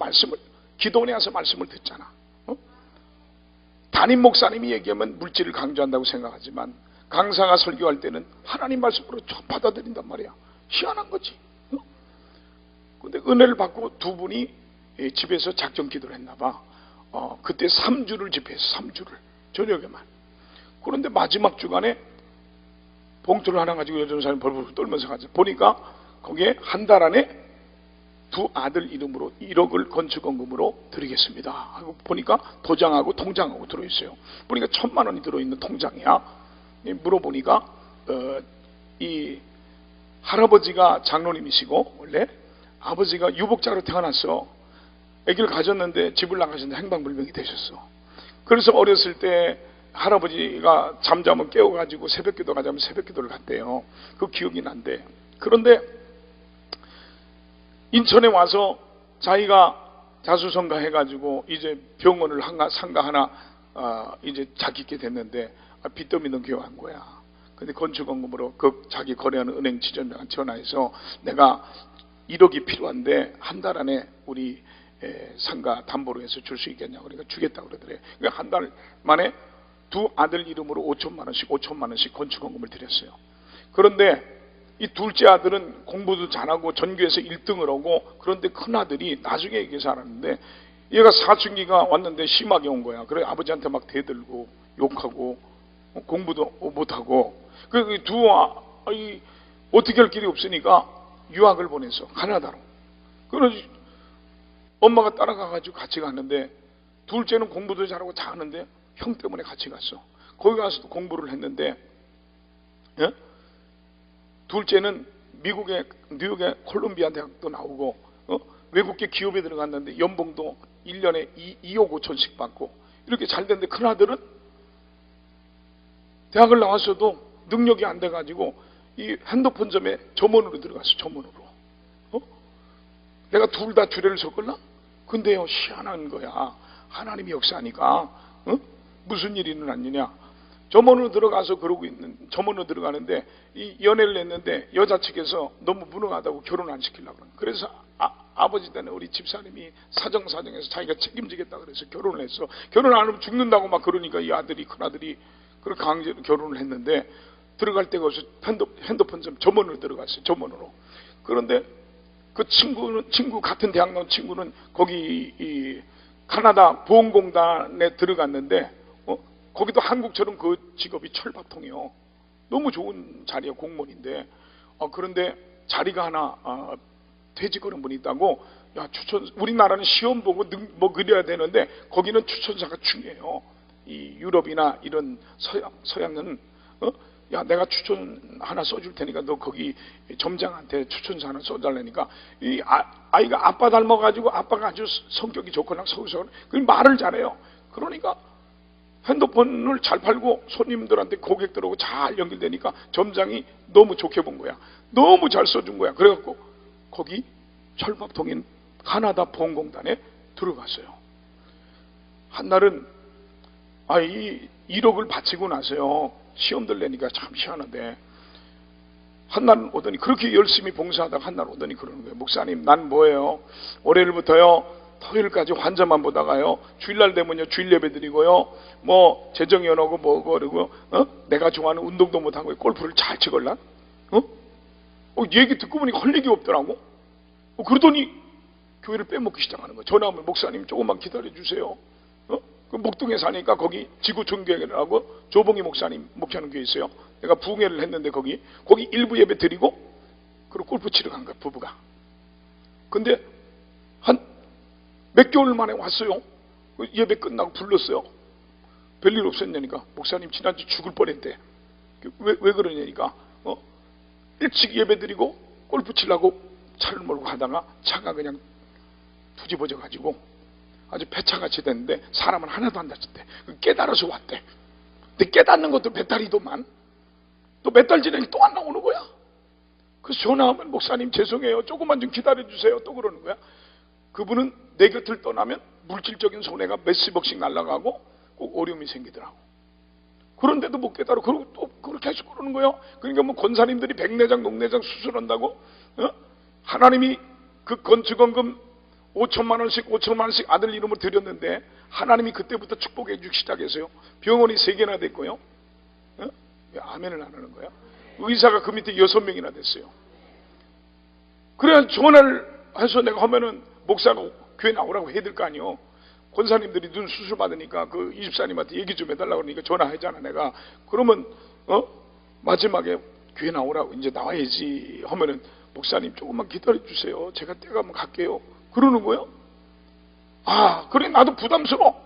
기도원에 와서 말씀을 듣잖아. 담임 목사님이 얘기하면 물질을 강조한다고 생각하지만 강사가 설교할 때는 하나님 말씀으로 받아들인단 말이야. 희한한 거지. 근데 은혜를 받고 두 분이 집에서 작정 기도를 했나 봐. 그때 3주를 집회했어. 3주를 저녁에만. 그런데 마지막 주간에 봉투를 하나 가지고 여전 사람이 벌벌 떨면서 가서 보니까 거기에 한 달 안에 두 아들 이름으로 1억을 건축원금으로 드리겠습니다 하고 보니까 도장하고 통장하고 들어있어요. 보니까 1,000만 원이 들어있는 통장이야. 물어보니까 이 할아버지가 장로님이시고 원래 아버지가 유복자로 태어났어. 아기를 가졌는데 집을 나가셨는데 행방불명이 되셨어. 그래서 어렸을 때 할아버지가 잠자면 깨워가지고 새벽기도 가자면 새벽기도를 갔대요. 그 기억이 난대. 그런데 인천에 와서 자기가 자수성가 해가지고 이제 병원을 상가 하나 이제 자기게 됐는데 빚도 믿는 교회 한 거야. 근데 건축원금으로 그 자기 거래하는 은행 지점장한테 전화해서 내가 1억이 필요한데 한 달 안에 우리 상가 담보로 해서 줄 수 있겠냐고. 그러니까 주겠다고 그러더래. 그러니까 한 달 만에 두 아들 이름으로 5천만 원씩 건축원금을 드렸어요. 그런데 이 둘째 아들은 공부도 잘하고 전교에서 1등을 하고, 그런데 큰 아들이 나중에 얘기해서 알았는데 얘가 사춘기가 왔는데 심하게 온 거야. 그래 아버지한테 막 대들고 욕하고 공부도 못하고. 그 어떻게 할 길이 없으니까 유학을 보내서 가나다로. 그래서 엄마가 따라가가지고 같이 갔는데, 둘째는 공부도 잘하고 다 하는데 형 때문에 같이 갔어. 거기 가서도 공부를 했는데, 예? 둘째는 미국의 뉴욕의 콜롬비아 대학도 나오고, 외국계 기업에 들어갔는데 연봉도 1년에 2억 5천씩 받고 이렇게 잘 됐는데, 큰아들은 대학을 나왔어도 능력이 안 돼가지고 이 핸드폰점에 점원으로 들어갔어. 점원으로. 내가 둘 다 주례를 섰걸라? 근데요, 희한한 거야. 하나님이 역사하니까 무슨 일이 일어났느냐, 점원으로 들어가서 그러고 있는, 점원으로 들어가는데 이 연애를 했는데 여자 측에서 너무 무능하다고 결혼 안 시키려고 그런. 그래서 아버지 때는 우리 집사님이 사정사정해서 자기가 책임지겠다 그래서 결혼을 했어. 결혼 안 하면 죽는다고 막 그러니까 이 아들이, 큰아들이 그렇게 강제로 결혼을 했는데, 들어갈 데가 없어서 핸드폰점 점원으로 들어갔어요. 점원으로. 그런데 그 친구 같은 대학 나온 친구는 거기 이 카나다 보험공단에 들어갔는데, 거기도 한국처럼 그 직업이 철밥통이요. 너무 좋은 자리야, 공무원인데. 그런데 자리가 하나 퇴직하는 분이 있다고, 야, 우리나라는 시험 보고 뭐 그려야 되는데 거기는 추천사가 중요해요. 이 유럽이나 이런 서양은 야, 내가 추천 하나 써줄 테니까 너 거기 점장한테 추천서 하나 써달라니까, 이 아이가 아빠 닮아가지고 아빠가 아주 성격이 좋거나 서울서 그 말을 잘해요. 그러니까 핸드폰을 잘 팔고 손님들한테 고객들하고 잘 연결되니까 점장이 너무 좋게 본 거야. 너무 잘 써준 거야. 그래갖고 거기 철밥통인 카나다 보험공단에 들어갔어요. 한날은 이 1억을 바치고 나서요, 시험들 내니까 참 희한한데, 한날 오더니, 그렇게 열심히 봉사하다가 한날 오더니 그러는 거예요. 목사님, 난 뭐예요? 월요일부터요 토요일까지 환자만 보다가요, 주일날 되면요 주일 예배 드리고요, 뭐 재정연하고 뭐고, 그리고 내가 좋아하는 운동도 못하고 골프를 잘 치걸라? 얘기 듣고 보니까 할 얘기 없더라고. 그러더니 교회를 빼먹기 시작하는 거예요. 전화 오면, 목사님 조금만 기다려 주세요. 그 목동에 사니까 거기 지구촌교회라고 조봉희 목사님 목회하는 교회 있어요. 내가 부흥회를 했는데 거기 일부 예배 드리고 그리고 골프 치러 간 거야, 부부가. 근데 한 몇 개월 만에 왔어요. 예배 끝나고 불렀어요. 별일 없었냐니까, 목사님 지난주 죽을 뻔했대. 왜 그러냐니까, 일찍 예배 드리고 골프 치려고 차를 몰고 가다가 차가 그냥 뒤집어져 가지고 아주 폐차같이 됐는데 사람은 하나도 안 다쳤대. 깨달아서 왔대. 근데 깨닫는 것도 배탈이더만 또 몇 달 지나니 또 안 나오는 거야. 그래서 전화하면, 목사님 죄송해요, 조금만 좀 기다려 주세요, 또 그러는 거야. 그분은 내 곁을 떠나면 물질적인 손해가 몇십억씩 날아가고 꼭 어려움이 생기더라고. 그런데도 못 깨달아. 그리고 또 그렇게 해서 그러는 거예요. 그러니까 뭐 권사님들이 백내장 녹내장 수술한다고, 하나님이 그 건축원금 5천만 원씩 아들 이름으로 드렸는데 하나님이 그때부터 축복해 주기 시작했어요. 병원이 3개나 됐고요. 왜 아멘을 안 하는 거야? 의사가 그 밑에 6명이나 됐어요. 그래야 전화를 해서 내가 하면은 목사가 교회 나오라고 해야 될 거 아니요. 권사님들이 눈 수술 받으니까 그 이집사님한테 얘기 좀 해달라고 그러니까 전화하잖아 내가. 그러면 마지막에 교회 나오라고, 이제 나와야지 하면은, 목사님 조금만 기다려 주세요, 제가 때가면 갈게요, 그러는 거예요. 그래, 나도 부담스러워.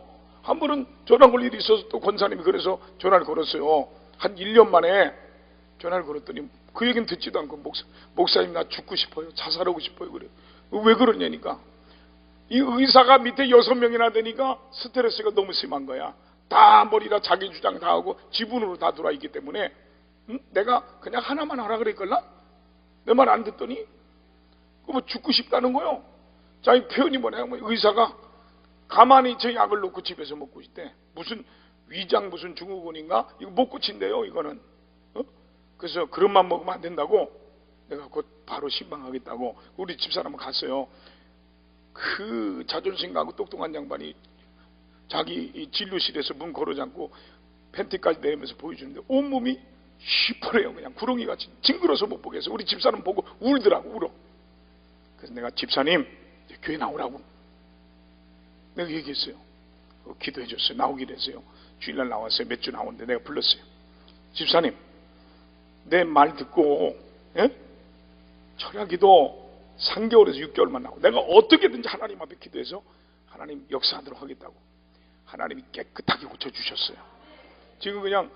한 번은 전화 걸 일이 있어서 또 권사님이 그래서 전화를 걸었어요. 한 1년 만에 전화를 걸었더니 그 얘기는 듣지도 않고, 목사님 나 죽고 싶어요, 자살하고 싶어요, 그래. 왜 그러냐니까, 이 의사가 밑에 6명이나 되니까 스트레스가 너무 심한 거야. 다 머리다 자기 주장 다 하고 지분으로 다 들어와 있기 때문에, 내가 그냥 하나만 하라 그랬걸라? 내 말 안 듣더니 뭐 죽고 싶다는 거요. 자, 이 표현이 뭐냐면, 의사가 가만히 저 약을 놓고 집에서 먹고 있대. 무슨 위장 무슨 증후군인가? 이거 못 고친대요, 이거는. 그래서 그릇만 먹으면 안 된다고, 내가 곧 바로 신방하겠다고 우리 집사람은 갔어요. 그 자존심 가고 똑똑한 양반이 자기 이 진료실에서 문 걸어 잠고 팬티까지 내리면서 보여주는데 온몸이 시퍼래요. 그냥 구렁이같이 징그러서 못 보겠어. 우리 집사람 보고 울더라고, 울어. 그래서 내가, 집사님 이제 교회 나오라고 내가 얘기했어요. 기도해 줬어요. 나오기로 했어요. 주일날 나왔어요. 몇 주 나오는데 내가 불렀어요. 집사님, 내 말 듣고 철야기도 3개월에서 6개월만 나오고, 내가 어떻게든지 하나님 앞에 기도해서 하나님 역사하도록 하겠다고 하나님이 깨끗하게 고쳐주셨어요. 지금 그냥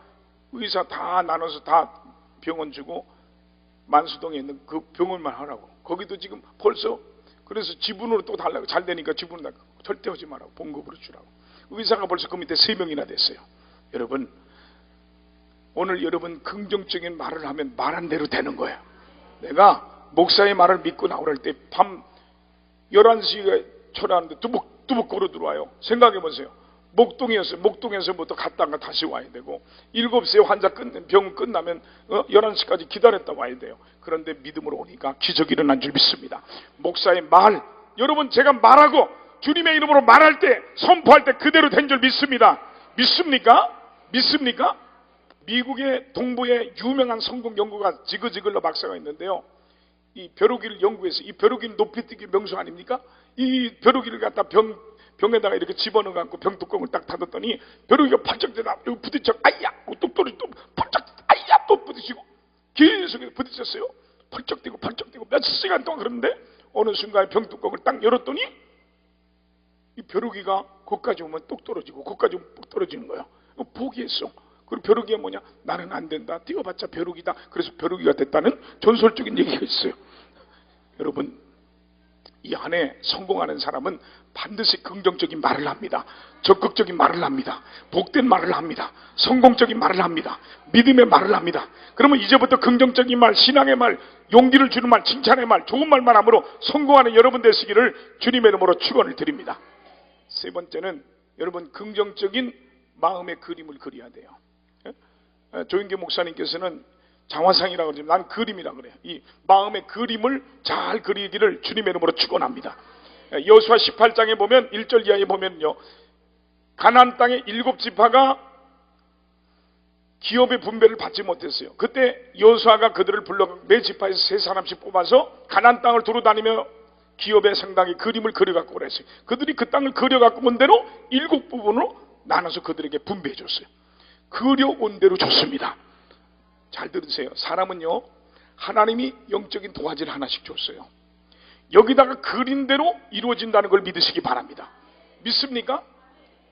의사 다 나눠서 다 병원 주고 만수동에 있는 그 병원만 하라고. 거기도 지금 벌써 그래서 지분으로 또 달라고. 잘 되니까 지분으로 달라고. 절대 하지 말라고. 봉급으로 주라고. 의사가 벌써 그 밑에 3명이나 됐어요. 여러분, 오늘 여러분 긍정적인 말을 하면 말한 대로 되는 거예요. 내가 목사의 말을 믿고 나오랄 때 밤 11시에 철하는데 뚜벅뚜벅 걸어 들어와요. 생각해 보세요. 목동에서부터 갔다가 다시 와야 되고, 7시에 환자 병 끝나면 11시까지 기다렸다 와야 돼요. 그런데 믿음으로 오니까 기적이 일어난 줄 믿습니다. 목사의 말, 여러분 제가 말하고 주님의 이름으로 말할 때, 선포할 때 그대로 된 줄 믿습니다. 믿습니까? 믿습니까? 미국의 동부에 유명한 성공 연구가 지그지글러 박사가 있는데요, 이 벼룩이를 연구해서, 이 벼룩이는 높이뛰기 명수 아닙니까? 이 벼룩이를 갖다 병에다가 이렇게 집어넣어 갖고 병뚜껑을 딱 닫았더니 벼룩이가 펄쩍 되다 부딪혀, 아이야, 또 떨어지고, 또 펄쩍, 아이야, 또 부딪히고, 계속 부딪혔어요. 펄쩍 뛰고 몇 시간 동안. 그런데 어느 순간에 병뚜껑을 딱 열었더니 이 벼룩이가 거기까지 오면 똑 떨어지고, 거기까지 오면 똑 떨어지는 거야. 포기했어. 그리고 벼룩이가 뭐냐? 나는 안 된다. 뛰어봤자 벼룩이다. 그래서 벼룩이가 됐다는 전설적인 얘기가 있어요. 여러분, 이 안에 성공하는 사람은 반드시 긍정적인 말을 합니다. 적극적인 말을 합니다. 복된 말을 합니다. 성공적인 말을 합니다. 믿음의 말을 합니다. 그러면 이제부터 긍정적인 말, 신앙의 말, 용기를 주는 말, 칭찬의 말, 좋은 말만 함으로 성공하는 여러분 되시기를 주님의 이름으로 축원을 드립니다. 세 번째는 여러분 긍정적인 마음의 그림을 그려야 돼요. 조인규 목사님께서는 장화상이라고 그러지만 난 그림이라고 그래요. 이 마음의 그림을 잘 그리기를 주님의 이름으로 축원합니다. 여호수아 18장에 보면 1절 이하에 보면요, 가나안 땅의 7지파가 기업의 분배를 받지 못했어요. 그때 여호수아가 그들을 불러 매 지파에서 3사람씩 뽑아서 가나안 땅을 두루다니며 기업의 상당히 그림을 그려갖고 그랬어요. 그들이 그 땅을 그려갖고 온 대로 7부분으로 나눠서 그들에게 분배해 줬어요. 그려온 대로 줬습니다. 잘 들으세요. 사람은요, 하나님이 영적인 도화지를 하나씩 줬어요. 여기다가 그린 대로 이루어진다는 걸 믿으시기 바랍니다. 믿습니까?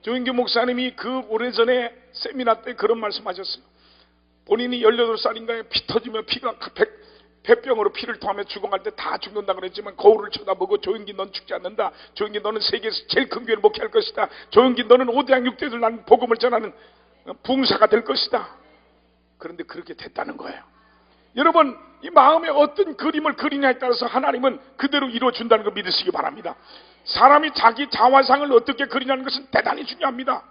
조인규 목사님이 그 오래전에 세미나 때 그런 말씀하셨어요. 본인이 18살인가에 피 터지며 피가 폐병으로 피를 토하며 죽어갈 때 다 죽는다 그랬지만 거울을 쳐다보고, 조인기 넌 죽지 않는다. 조인기 너는 세계에서 제일 큰 교회를 목회할 것이다. 조인기 너는 5대양 6대들 난 복음을 전하는 부흥사가 될 것이다. 그런데 그렇게 됐다는 거예요. 여러분, 이 마음에 어떤 그림을 그리냐에 따라서 하나님은 그대로 이루어준다는 걸 믿으시기 바랍니다. 사람이 자기 자화상을 어떻게 그리냐는 것은 대단히 중요합니다.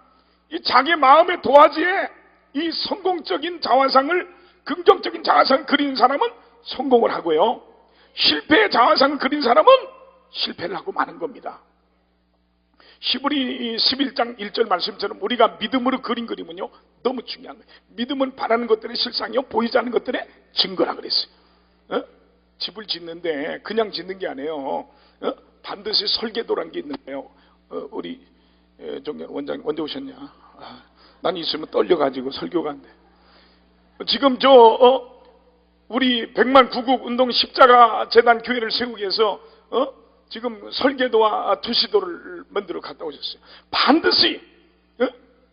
이 자기 마음의 도화지에 이 성공적인 자화상을, 긍정적인 자화상을 그리는 사람은 성공을 하고요, 실패의 자화상을 그린 사람은 실패를 하고 마는 겁니다. 히브리 11장 1절 말씀처럼 우리가 믿음으로 그린 그림은요 너무 중요한 거예요. 믿음은 바라는 것들의 실상이요 보이지 않는 것들의 증거라 그랬어요. 집을 짓는데 그냥 짓는 게 아니에요. 반드시 설계도란 게 있는데요. 우리 정년 원장님 언제 오셨냐? 난 있으면 떨려가지고 설교가 안 돼. 지금 우리 백만 구국 운동 십자가 재단 교회를 세우기 위해서 지금 설계도와 투시도를 만들어 갔다 오셨어요. 반드시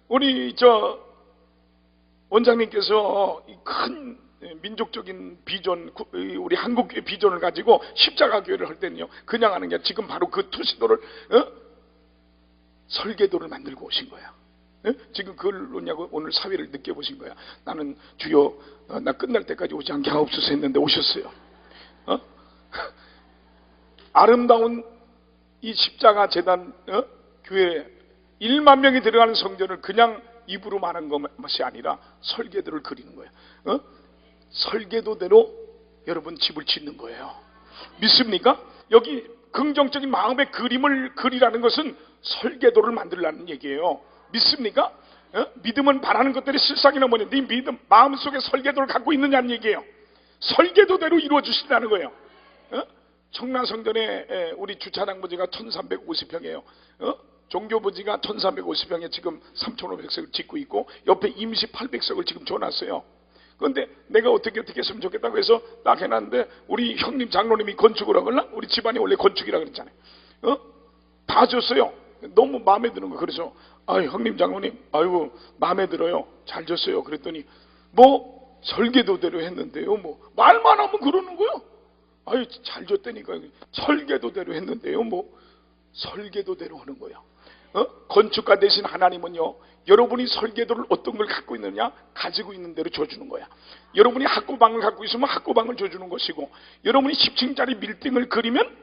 우리 원장님께서 큰 민족적인 비전, 우리 한국교회 비전을 가지고 십자가 교회를 할 때는요 그냥 하는 게 지금 바로 그 투시도를 설계도를 만들고 오신 거야. 지금 그걸 놓냐고 오늘 사회를 느껴보신 거야. 나는 주여 나 끝날 때까지 오지 않게 하옵소서 했는데 오셨어요. 아름다운 이 십자가 재단 교회 1만 명이 들어가는 성전을 그냥 입으로 말한 것이 아니라 설계도를 그리는 거예요. 설계도대로 여러분 집을 짓는 거예요. 믿습니까? 여기 긍정적인 마음의 그림을 그리라는 것은 설계도를 만들라는 얘기예요. 믿습니까? 믿음은 바라는 것들이 실상이나 뭐냐, 네 믿음 마음속에 설계도를 갖고 있느냐는 얘기예요. 설계도대로 이루어 주신다는 거예요. 청라성전에 우리 주차장 부지가 1350평이에요. 종교 부지가 1350평에 지금 3500석을 짓고 있고 옆에 임시 800석을 지금 줘놨어요. 그런데 내가 어떻게 했으면 좋겠다고 해서 딱 해놨는데, 우리 형님 장로님이 건축을 하거나 우리 집안이 원래 건축이라 그랬잖아요. 다 줬어요. 너무 마음에 드는 거. 그래서 형님 장로님, 아이고 마음에 들어요, 잘 줬어요. 그랬더니 뭐 설계도대로 했는데요, 뭐 말만 하면 그러는 거요. 잘 줬다니까. 설계도대로 했는데요, 뭐 설계도대로 하는 거야. 건축가 되신 하나님은요, 여러분이 설계도를 어떤 걸 갖고 있느냐, 가지고 있는 대로 줘주는 거야. 여러분이 학구방을 갖고 있으면 학구방을 줘주는 것이고, 여러분이 10층짜리 빌딩을 그리면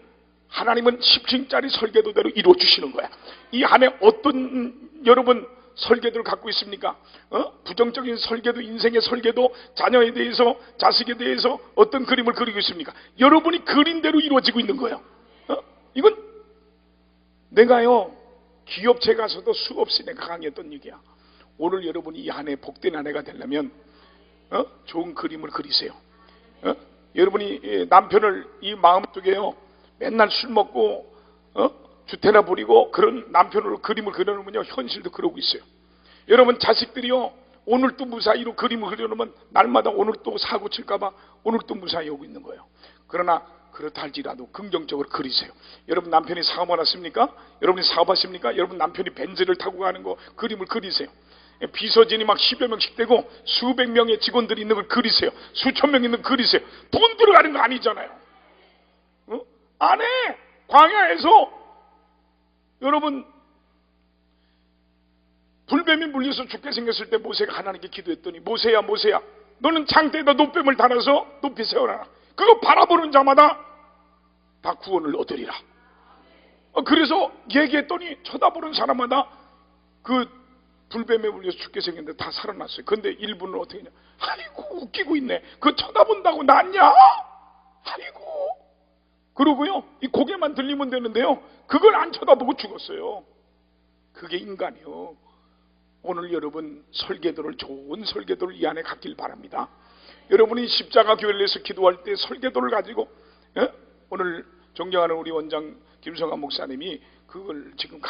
하나님은 10층짜리 설계도대로 이루어주시는 거야. 이 안에 어떤 여러분 설계도를 갖고 있습니까? 부정적인 설계도, 인생의 설계도, 자녀에 대해서, 자식에 대해서 어떤 그림을 그리고 있습니까? 여러분이 그린 대로 이루어지고 있는 거예요. 이건 내가요, 기업체 가서도 수없이 내가 강의했던 얘기야. 오늘 여러분이 이 한 해 복된 한 해가 되려면 좋은 그림을 그리세요. 여러분이 남편을 이 마음속에요, 맨날 술 먹고 주태나 부리고 그런 남편으로 그림을 그려놓으면요, 현실도 그러고 있어요. 여러분 자식들이요, 오늘 또 무사히로 그림을 그려놓으면 날마다 오늘 또 사고 칠까봐 오늘 또 무사히 오고 있는 거예요. 그러나 그렇다 할지라도 긍정적으로 그리세요. 여러분 남편이 사업을 하십니까? 여러분이 사업하십니까? 여러분 남편이 벤츠를 타고 가는 거 그림을 그리세요. 비서진이 막 10여 명씩 되고 수백 명의 직원들이 있는 걸 그리세요. 수천 명 있는 걸 그리세요. 돈 들어가는 거 아니잖아요. 안에 광야에서 여러분 불뱀이 물려서 죽게 생겼을 때 모세가 하나님께 기도했더니, 모세야 너는 장대에다 노뱀을 달아서 높이 세워라. 그거 바라보는 자마다 다 구원을 얻으리라. 그래서 얘기했더니 쳐다보는 사람마다 그 불뱀에 물려서 죽게 생겼는데 다 살아났어요. 근데 일부는 어떻게 했냐, 아이고 웃기고 있네, 그거 쳐다본다고 낫냐, 아이고. 그러고요, 이 고개만 들리면 되는데요, 그걸 안 쳐다보고 죽었어요. 그게 인간이요. 오늘 여러분 설계도를, 좋은 설계도를 이 안에 갖길 바랍니다. 여러분이 십자가 교회를 위해서 기도할 때 설계도를 가지고, 오늘 존경하는 우리 원장 김성환 목사님이 그걸 지금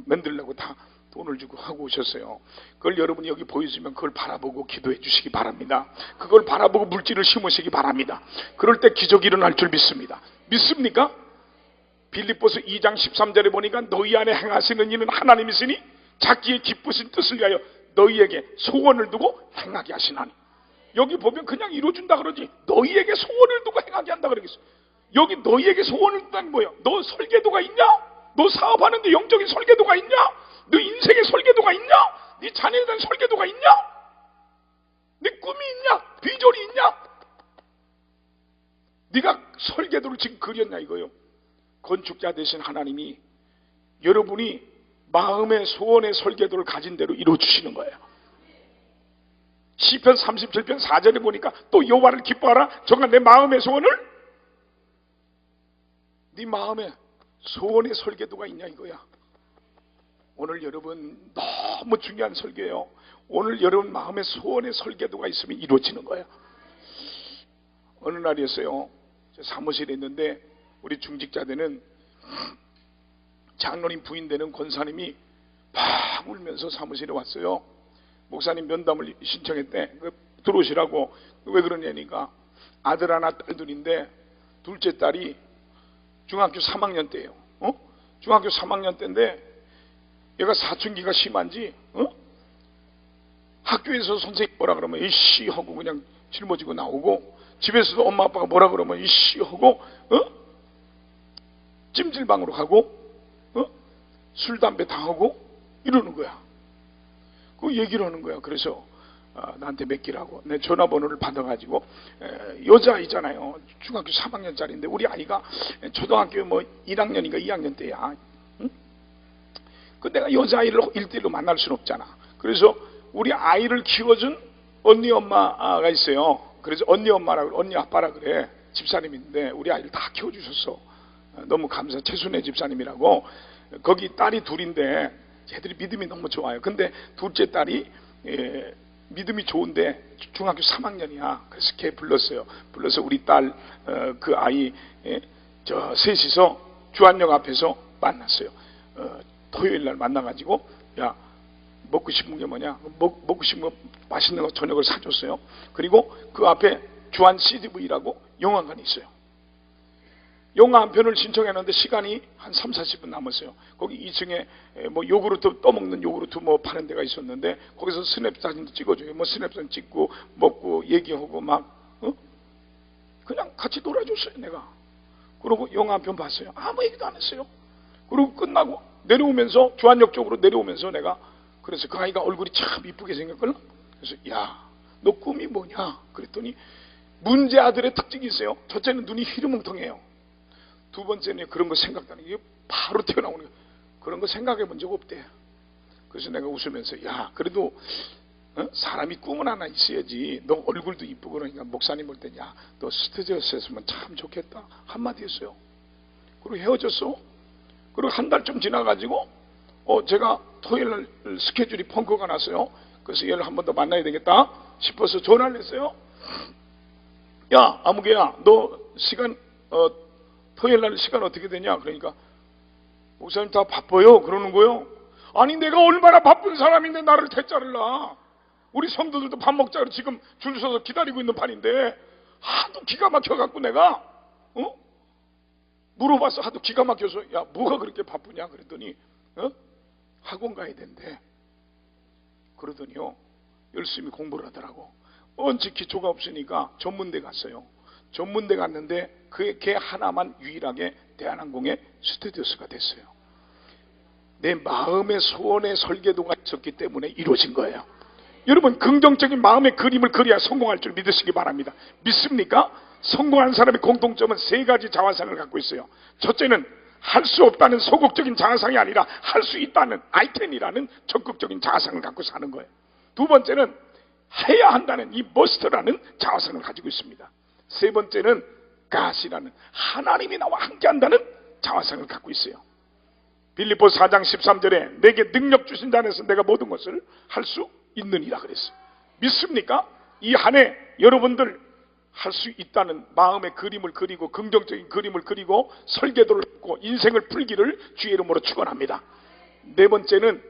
만들려고 다 돈을 주고 하고 오셨어요. 그걸 여러분이 여기 보여주면 그걸 바라보고 기도해 주시기 바랍니다. 그걸 바라보고 물질을 심으시기 바랍니다. 그럴 때 기적이 일어날 줄 믿습니다. 믿습니까? 빌립보서 2장 13절에 보니까 너희 안에 행하시는 이는 하나님이시니 자기의 기쁘신 뜻을 위하여 너희에게 소원을 두고 행하게 하시나니. 여기 보면 그냥 이루어준다 그러지, 너희에게 소원을 두고 행하게 한다 그러겠어. 여기 너희에게 소원을 둔다는 뭐야? 너 설계도가 있냐? 너 사업하는데 영적인 설계도가 있냐? 너 인생의 설계도가 있냐? 네 자녀에 대한 설계도가 있냐? 네 꿈이 있냐? 비전이 있냐? 네가 설계도를 지금 그렸냐 이거요. 건축자 되신 하나님이 여러분이 마음의 소원의 설계도를 가진 대로 이루어주시는 거예요. 시편 37편 4절에 보니까 또 여호와를 기뻐하라, 저가 내 마음의 소원을, 네 마음에 소원의 설계도가 있냐 이거야. 오늘 여러분 너무 중요한 설계예요. 오늘 여러분 마음에 소원의 설계도가 있으면 이루어지는 거예요. 어느 날이었어요, 사무실에 있는데 우리 중직자들은 장로님 부인 되는 권사님이 막 울면서 사무실에 왔어요. 목사님 면담을 신청했대. 들어오시라고. 왜 그러냐니까 아들 하나 딸 둘인데 둘째 딸이 중학교 3학년 때예요. 중학교 3학년 때인데 얘가 사춘기가 심한지 학교에서 선생님 뭐라 그러면 이씨 하고 그냥 짊어지고 나오고, 집에서도 엄마 아빠가 뭐라 그러면 이씨 하고 찜질방으로 가고 술 담배 다 하고 이러는 거야. 그 얘기를 하는 거야. 그래서 나한테 맡기라고 내 전화번호를 받아가지고, 여자아이잖아요. 중학교 3학년짜리인데 우리 아이가 초등학교 뭐 1학년인가 2학년 때야. 응? 그 내가 여자아이를 1대1로 만날 수는 없잖아. 그래서 우리 아이를 키워준 언니 엄마가 있어요. 그래서 언니 엄마라고, 언니 아빠라 그래. 집사님인데 우리 아이를 다 키워주셨어. 너무 감사. 최순애 집사님이라고. 거기 딸이 둘인데 걔들이 믿음이 너무 좋아요. 근데 둘째 딸이 믿음이 좋은데 중학교 3학년이야. 그래서 걔 불렀어요. 불러서 우리 딸 그 아이 저 셋이서 주안역 앞에서 만났어요. 토요일 날 만나가지고, 야 먹고 싶은 게 뭐냐? 먹고 싶은 거 맛있는 거 저녁을 사줬어요. 그리고 그 앞에 주한 CDV라고 영화관이 있어요. 영화 한 편을 신청했는데 시간이 한 3, 40분 남았어요. 거기 2층에 뭐 요구르트 떠먹는 요구르트 뭐 파는 데가 있었는데 거기서 스냅 사진도 찍어줘요. 뭐 스냅 사진 찍고 먹고 얘기하고 막 그냥 같이 놀아줬어요. 내가. 그리고 영화 한 편 봤어요. 아무 얘기도 안 했어요. 그리고 끝나고 내려오면서 주한역 쪽으로 내려오면서 내가 그래서 그 아이가 얼굴이 참 이쁘게 생겼거든. 그래서 야, 너 꿈이 뭐냐? 그랬더니 문제 아들의 특징이 있어요. 첫째는 눈이 희르멍텅해요. 두 번째는 그런 거 생각나는 게 바로 튀어나오는 거예요. 그런 거 생각해 본 적 없대. 그래서 내가 웃으면서 야, 그래도 사람이 꿈은 하나 있어야지. 너 얼굴도 이쁘고 그러니까 목사님 볼 때 야, 너 스튜디오스 했으면 참 좋겠다 한마디 했어요. 그리고 헤어졌어. 그리고 한 달쯤 지나가지고 제가 토요일 날 스케줄이 펑크가 났어요. 그래서 얘를 한 번 더 만나야 되겠다 싶어서 전화를 했어요. 야, 아무개야, 너 시간 토요일 날 시간 어떻게 되냐? 그러니까 목사님 다 바빠요 그러는 거예요. 아니 내가 얼마나 바쁜 사람인데 나를 대자를 놔. 우리 성도들도 밥 먹자고 지금 줄 서서 기다리고 있는 판인데 하도 기가 막혀갖고 내가 물어봤어. 하도 기가 막혀서 야, 뭐가 그렇게 바쁘냐 그랬더니 학원 가야 된대. 그러더니요, 열심히 공부를 하더라고. 언제 기초가 없으니까 전문대 갔어요. 전문대 갔는데 걔 하나만 유일하게 대한항공의 스튜디오스가 됐어요. 내 마음의 소원의 설계도가 있었기 때문에 이루어진 거예요. 여러분, 긍정적인 마음의 그림을 그려야 성공할 줄 믿으시기 바랍니다. 믿습니까? 성공한 사람의 공통점은 세 가지 자화상을 갖고 있어요. 첫째는 할 수 없다는 소극적인 자화상이 아니라 할 수 있다는 아이템이라는 적극적인 자화상을 갖고 사는 거예요. 두 번째는 해야 한다는 이 머스트라는 자화상을 가지고 있습니다. 세 번째는 가시라는 하나님이 나와 함께 한다는 자화상을 갖고 있어요. 빌립보서 4장 13절에 내게 능력 주신 자 안에서 내가 모든 것을 할 수 있느니라 그랬어요. 믿습니까? 이 한 해 여러분들 할 수 있다는 마음의 그림을 그리고 긍정적인 그림을 그리고 설계도를 갖고 인생을 풀기를 주의 이름으로 축원합니다. 네 번째는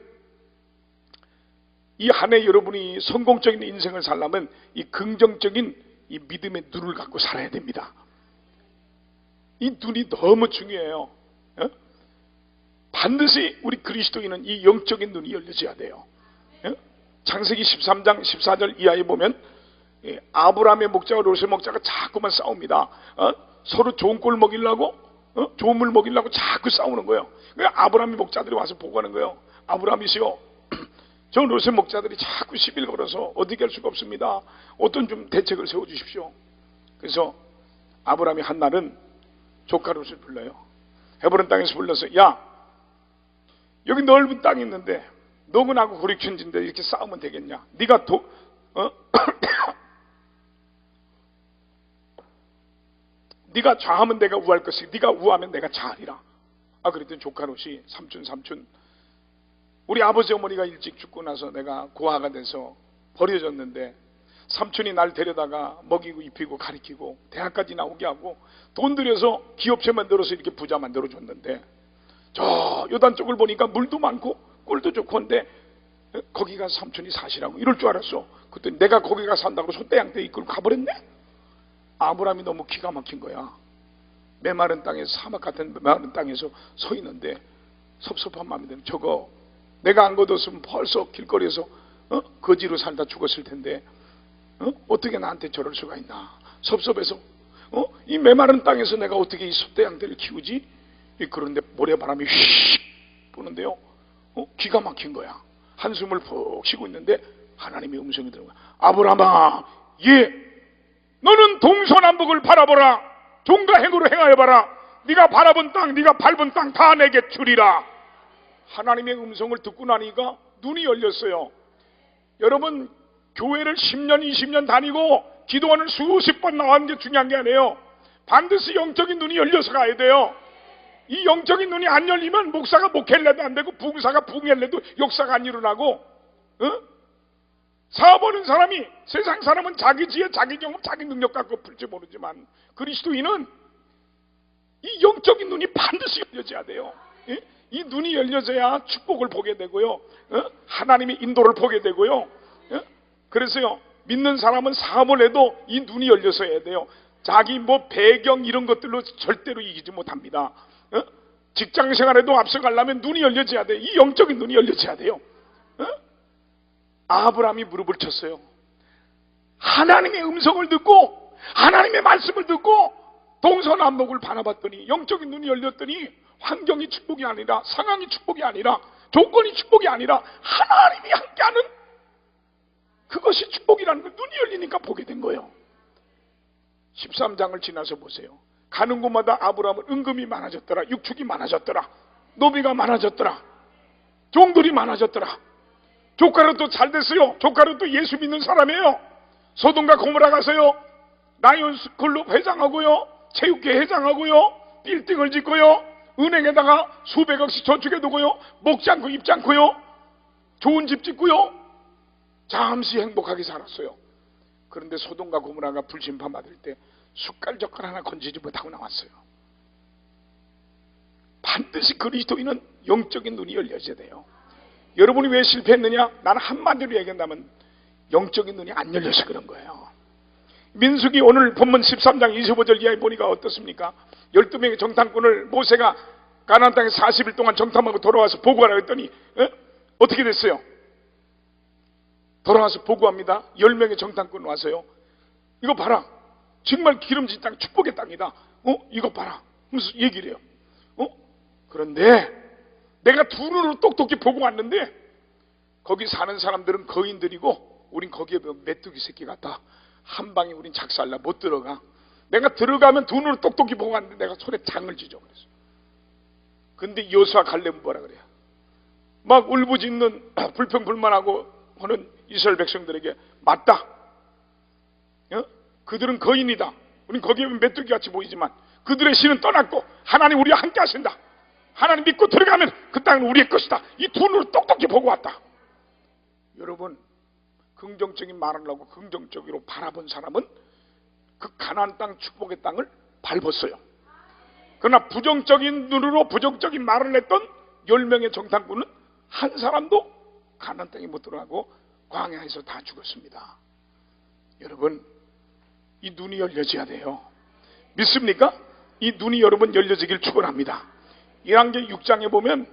이 한 해 여러분이 성공적인 인생을 살려면 이 긍정적인 이 믿음의 눈을 갖고 살아야 됩니다. 이 눈이 너무 중요해요. 반드시 우리 그리스도인은 이 영적인 눈이 열려져야 돼요. 창세기 13장 14절 이하에 보면 아브라함의 목자와 롯의 목자가 자꾸만 싸웁니다. 서로 좋은 꼴 먹이려고 좋은 물 먹이려고 자꾸 싸우는 거예요. 아브라함의 목자들이 와서 보고하는 거예요. 아브라함이시여, 저 롯의 목자들이 자꾸 시비를 걸어서 어떻게 할 수가 없습니다. 어떤 좀 대책을 세워주십시오. 그래서 아브라함이 한 날은 조카 롯을 불러요. 헤브론 땅에서 불러서 야, 여기 넓은 땅이 있는데 너구나하고 고리천지인데 이렇게 싸우면 되겠냐? 네가 네가 좌하면 내가 우할 것이고 네가 우하면 내가 좌하리라. 그랬더니 조카 롯이 삼촌 우리 아버지 어머니가 일찍 죽고 나서 내가 고아가 돼서 버려졌는데 삼촌이 날 데려다가 먹이고 입히고 가르치고 대학까지 나오게 하고 돈 들여서 기업체 만들어서 이렇게 부자 만들어줬는데 저 요단 쪽을 보니까 물도 많고 꿀도 좋고 한데 거기가 삼촌이 사시라고 이럴 줄 알았어. 그랬더니 내가 거기 가 산다고 소떼양떼 이끌고 가버렸네. 아브라함이 너무 기가 막힌 거야. 메마른 땅에서 사막 같은 메마른 땅에서 서 있는데 섭섭한 마음이 드는 저거 내가 안 거뒀으면 벌써 길거리에서 거지로 살다 죽었을 텐데 어떻게 나한테 저럴 수가 있나 섭섭해서 이 메마른 땅에서 내가 어떻게 이 소떼양떼를 키우지? 그런데 모래바람이 휙 부는데요, 기가 막힌 거야. 한숨을 푹 쉬고 있는데 하나님의 음성이 들은 거야. 아브라함아, 너는 동서남북을 바라보라. 종과 행으로 행하여봐라. 네가 바라본 땅, 네가 밟은 땅 다 내게 주리라. 하나님의 음성을 듣고 나니까 눈이 열렸어요. 여러분, 교회를 10년 20년 다니고 기도원을 수십 번 나가는 게 중요한 게 아니에요. 반드시 영적인 눈이 열려서 가야 돼요. 이 영적인 눈이 안 열리면 목사가 목회를 해도 안 되고 부흥사가 부흥회를 해도 역사가 안 일어나고 사업하는 사람이, 세상 사람은 자기 지혜, 자기 경험, 자기 능력 갖고 풀지 모르지만 그리스도인은 이 영적인 눈이 반드시 열려져야 돼요. 이 눈이 열려져야 축복을 보게 되고요, 하나님의 인도를 보게 되고요, 그래서요, 믿는 사람은 사업을 해도 이 눈이 열려서 해야 돼요. 자기 뭐 배경 이런 것들로 절대로 이기지 못합니다. 직장 생활에도 앞서가려면 눈이 열려져야 돼요. 이 영적인 눈이 열려져야 돼요. 아브라함이 무릎을 쳤어요. 하나님의 음성을 듣고 하나님의 말씀을 듣고 동서남북을 바라봤더니 영적인 눈이 열렸더니 환경이 축복이 아니라 상황이 축복이 아니라 조건이 축복이 아니라 하나님이 함께하는 그것이 축복이라는 걸 눈이 열리니까 보게 된 거예요. 13장을 지나서 보세요. 가는 곳마다 아브라함은 은금이 많아졌더라. 육축이 많아졌더라. 노비가 많아졌더라. 종들이 많아졌더라. 조카로 또 잘 됐어요. 조카로 또 예수 믿는 사람이에요. 소돔과 고모라 가서요, 라이온스 클럽 회장하고요, 체육회 회장하고요, 빌딩을 짓고요, 은행에다가 수백억씩 저축해두고요, 먹지 않고 입지 않고요, 좋은 집 짓고요, 잠시 행복하게 살았어요. 그런데 소돔과 고모라가 불심판 받을 때 숟갈젓갈 하나 건지지 못하고 나왔어요. 반드시 그리스도인은 영적인 눈이 열려져야 돼요. 여러분이 왜 실패했느냐? 나는 한마디로 얘기한다면 영적인 눈이 안 열려서 그런 거예요. 민수기 오늘 본문 13장 25절 이하에 보니까 어떻습니까? 12명의 정탐꾼을 모세가 가나안 땅에 40일 동안 정탐하고 돌아와서 보고하라 했더니 어떻게 됐어요? 돌아와서 보고합니다. 10명의 정탐꾼 와서요, 이거 봐라, 정말 기름진 땅, 축복의 땅이다. 이거 봐라, 무슨 얘기를 해요. 그런데 내가 두 눈으로 똑똑히 보고 왔는데 거기 사는 사람들은 거인들이고 우린 거기에 메뚜기 새끼 같다. 한 방에 우린 작살나 못 들어가. 내가 들어가면 두 눈으로 똑똑히 보고 왔는데 내가 손에 장을 쥐죠. 그래서. 근데 여호수아 갈렙은 뭐라 그래요? 막 울부짖는 불평불만하고 하는 이스라엘 백성들에게 맞다. 그들은 거인이다. 우린 거기에 메뚜기 같이 보이지만 그들의 신은 떠났고 하나님 우리와 함께 하신다. 하나님 믿고 들어가면 그 땅은 우리의 것이다. 이 두 눈으로 똑똑히 보고 왔다. 여러분, 긍정적인 말을 하고 긍정적으로 바라본 사람은 그 가나안 땅 축복의 땅을 밟았어요. 그러나 부정적인 눈으로 부정적인 말을 했던 10명의 정탐꾼은 한 사람도 가나안 땅에 못 들어가고 광야에서 다 죽었습니다. 여러분, 이 눈이 열려져야 돼요. 믿습니까? 이 눈이 여러분 열려지길 축원합니다. 1왕기 6장에 보면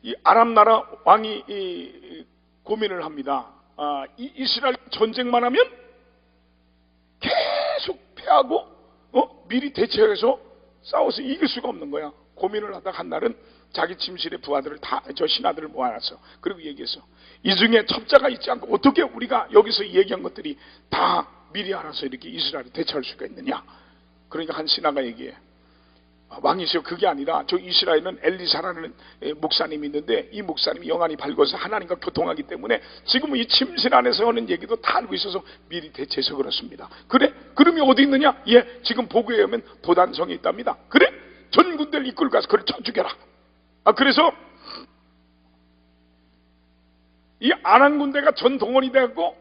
이 아람 나라 왕이 고민을 합니다. 이 이스라엘 전쟁만 하면 계속 패하고 미리 대처해서 싸워서 이길 수가 없는 거야. 고민을 하다가 한 날은 자기 침실의 부하들을 다, 저 신하들을 모아놨어. 그리고 얘기했어. 이 중에 첩자가 있지 않고 어떻게 우리가 여기서 얘기한 것들이 다 미리 알아서 이렇게 이스라엘에 대처할 수가 있느냐. 그러니까 한 신하가 얘기해. 왕이시여, 그게 아니라 저 이스라엘은 엘리사라는 목사님이 있는데 이 목사님이 영안이 밝아서 하나님과 교통하기 때문에 지금 이 침실 안에서 하는 얘기도 다 알고 있어서 미리 대처해서 그렇습니다. 그래? 그럼이 어디 있느냐? 예, 지금 보고에 의하면 도단성에 있답니다. 그래? 전 군대를 이끌고 가서 그를 쳐 죽여라. 그래서 이 아람 군대가 전 동원이 되었고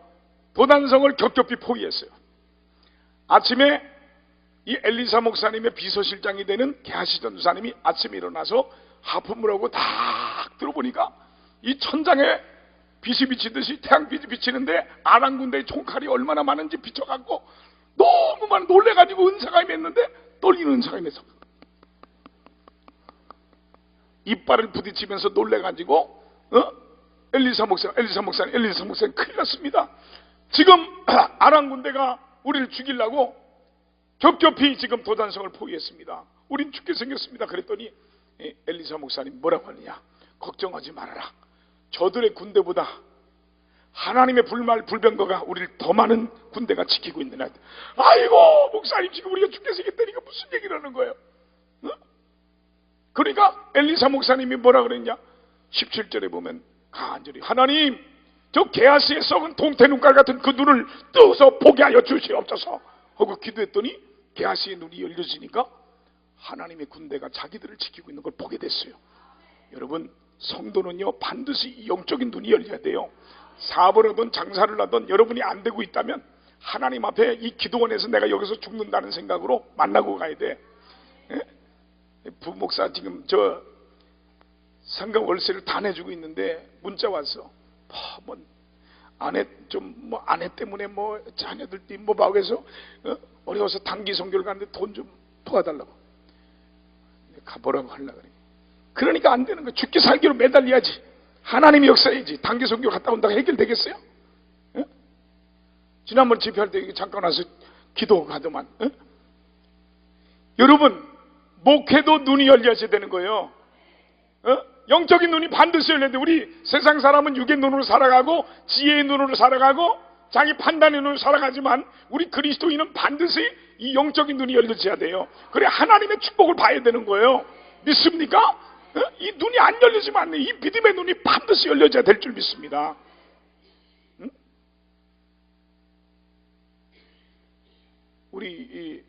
도단성을 겹겹이 포위했어요. 아침에 이 엘리사 목사님의 비서실장이 되는 게하시 전도사님이 아침에 일어나서 하품을 하고 딱 들어보니까 이 천장에 빛이 비치듯이 태양빛이 비치는데 아람 군대의 총칼이 얼마나 많은지 비춰갖고 너무 많이 놀래가지고 은사가 임했는데 떨리는 은사가 임해서 이빨을 부딪히면서 놀래가지고 엘리사 목사님 큰일 났습니다. 지금 아람 군대가 우리를 죽이려고 겹겹이 지금 도단성을 포위했습니다. 우린 죽게 생겼습니다. 그랬더니 엘리사 목사님 뭐라고 하느냐? 걱정하지 말아라. 저들의 군대보다 하나님의 불병거가 우리를 더 많은 군대가 지키고 있느냐. 아이고 목사님, 지금 우리가 죽게 생겼다니까 무슨 얘기를 하는 거예요? 그러니까 엘리사 목사님이 뭐라 그랬냐? 17절에 보면 간절히 하나님, 저 게하시의 썩은 동태눈깔 같은 그 눈을 뜨어서 보게 하여 주시옵소서 하고 기도했더니 게하시의 눈이 열려지니까 하나님의 군대가 자기들을 지키고 있는 걸 보게 됐어요. 여러분, 성도는요 반드시 영적인 눈이 열려야 돼요. 사업을 하든 장사를 하든 여러분이 안 되고 있다면 하나님 앞에 이 기도원에서 내가 여기서 죽는다는 생각으로 만나고 가야 돼. 부목사 지금 저 상가 월세를 다 내주고 있는데 문자 왔어. 아내 때문에 자녀들 뒷모하고 해서 어려워서 단기 선교를 가는데 돈 좀 도와달라고 가보라고 하려고 그래. 그러니까 안 되는 거야. 죽기 살기로 매달려야지. 하나님이 역사해야지. 단기 선교 갔다 온다고 해결되겠어요? 어? 지난번 집회할 때 잠깐 와서 기도하더만. 여러분, 목회도 눈이 열려야 되는 거예요. 영적인 눈이 반드시 열려야 돼. 우리 세상 사람은 육의 눈으로 살아가고 지혜의 눈으로 살아가고 자기 판단의 눈으로 살아가지만 우리 그리스도인은 반드시 이 영적인 눈이 열려져야 돼요. 그래 하나님의 축복을 봐야 되는 거예요. 믿습니까? 이 눈이 안 열리지만 안 돼. 이 믿음의 눈이 반드시 열려져야 될 줄 믿습니다. 우리 이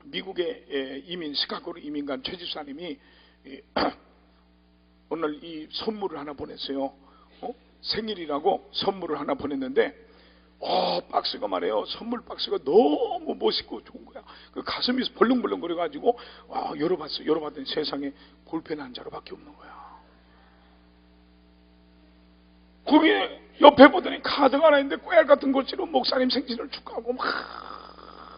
미국의 이민 시카고로 이민 간 최 집사님이 오늘 이 선물을 하나 보냈어요. 생일이라고 선물을 하나 보냈는데 박스가 말이에요. 선물 박스가 너무 멋있고 좋은 거야. 그 가슴이 벌렁벌렁 거려가지고 열어봤더니 세상에 볼펜 한 자루밖에 없는 거야. 거기에 옆에 보더니 카드가 하나 있는데 꿰알 같은 글씨로 목사님 생신을 축하하고 막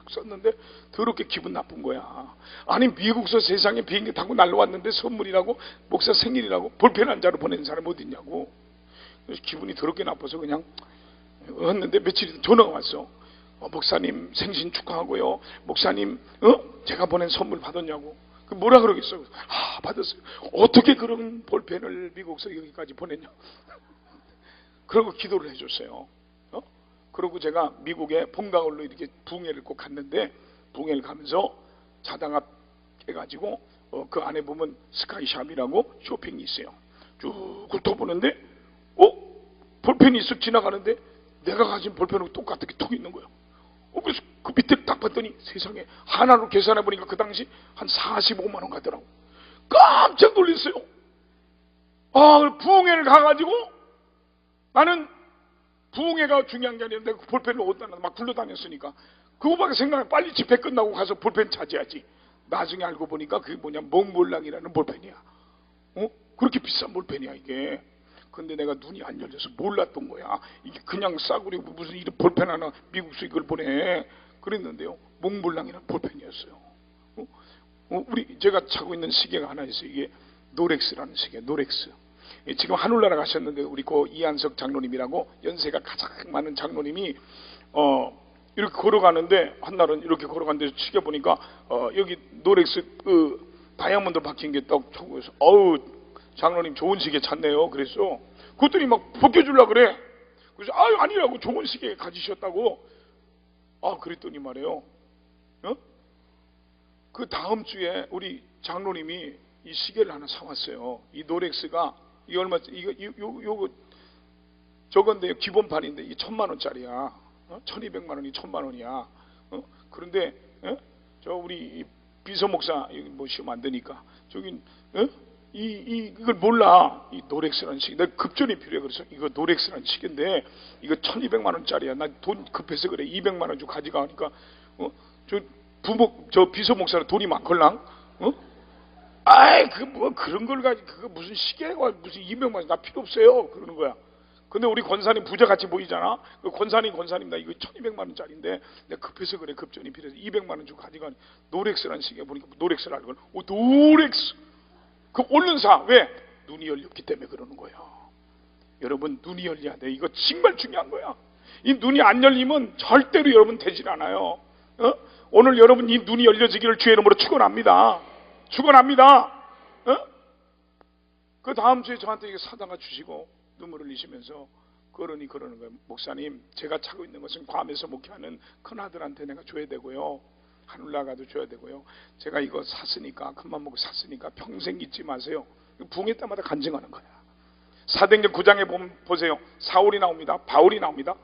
썼는데 더럽게 기분 나쁜 거야. 아니 미국서 세상에 비행기 타고 날라왔는데 선물이라고 목사 생일이라고 볼펜 한 자루 보내는 사람이 어디 있냐고. 그래서 기분이 더럽게 나빠서 그냥 했는데 며칠 전화가 왔어. 목사님 생신 축하하고요. 목사님 제가 보낸 선물 받았냐고. 뭐라 그러겠어. 받았어요. 어떻게 그런 볼펜을 미국서 여기까지 보냈냐. 그러고 기도를 해줬어요. 그러고 제가 미국에 봄가을로 이렇게 부흥회를 꼭 갔는데 부흥회를 가면서 자다가 깨가지고 그 안에 보면 스카이샵이라고 쇼핑이 있어요. 쭉 훑어보는데 볼펜이 쓱 지나가는데 내가 가진 볼펜하고 똑같은 게 톡 있는 거예요. 그래서 그 밑에 딱 봤더니 세상에 하나로 계산해 보니까 그 당시 한 45만 원 가더라고. 깜짝 놀랐어요. 부흥회를 가가지고 나는 부흥회가 중요한 게 아니라 내가 그 볼펜을 어디다 막 굴러다녔으니까 그거밖에 생각해. 빨리 집회 끝나고 가서 볼펜 찾아야지. 나중에 알고 보니까 그게 뭐냐 몽몰랑이라는 볼펜이야. 그렇게 비싼 볼펜이야 이게. 근데 내가 눈이 안 열려서 몰랐던 거야. 이게 그냥 싸구려 무슨 이런 볼펜 하나 미국서 이걸 보내 그랬는데요. 몽몰랑이라는 볼펜이었어요. 제가 차고 있는 시계가 하나 있어요. 이게 노렉스라는 시계. 노렉스. 지금 하늘나라 가셨는데 우리 고 이한석 장로님이라고 연세가 가장 많은 장로님이 이렇게 걸어가는데 한날은 이렇게 걸어가는데 시계 보니까 여기 노렉스 그 다이아몬드 박힌 게 딱 쳐고서 장로님 좋은 시계 찾네요. 그랬어. 그랬더니 막 벗겨주려고 그래. 그래서 아니라고 좋은 시계 가지셨다고. 그랬더니 말이에요. 그 다음 주에 우리 장로님이 이 시계를 하나 사왔어요. 이 노렉스가 이 얼마 이거 저건데 기본판인데 이 1,000만 원짜리야. 1,200만 원이 1,000만 원이야. 그런데 저 우리 비서 목사 뭐 시험 안 되니까 저기 이걸 몰라. 이 노렉스라는 시계. 내가 급전이 필요해. 그래서 이거 노렉스라는 시계인데 이거 1,200만 원짜리야. 나 돈 급해서 그래. 200만 원 주고 가져가니까 저 비서 목사는 돈이 많걸랑. 그런 걸 가지고 그거 무슨 시계가 무슨 200만 원 나 필요 없어요. 그러는 거야. 근데 우리 권사님 부자같이 보이잖아. 그 권사님 나 이거 1,200만 원짜리인데 내가 급해서 그래. 급전이 필요해서 200만 원 주고 가져가니 노렉스라는 시계 보니까 노렉스를 알고 노렉스. 그 얼른 사. 왜? 눈이 열렸기 때문에 그러는 거예요. 여러분 눈이 열려야 돼. 이거 정말 중요한 거야. 이 눈이 안 열리면 절대로 여러분 되질 않아요. 오늘 여러분 이 눈이 열려지기를 주의 이름으로 축원합니다. 그 다음 주에 저한테 이게 사다가 주시고 눈물 흘리시면서 그러는 거예요. 목사님 제가 차고 있는 것은 괌에서 목회하는 큰아들한테 내가 줘야 되고요. 하늘나라가도 줘야 되고요. 제가 이거 샀으니까 큰맘 먹고 샀으니까 평생 잊지 마세요. 부흥회 때마다 간증하는 거야. 사도행전 9장에 보세요. 사울이 나옵니다. 바울이 나옵니다.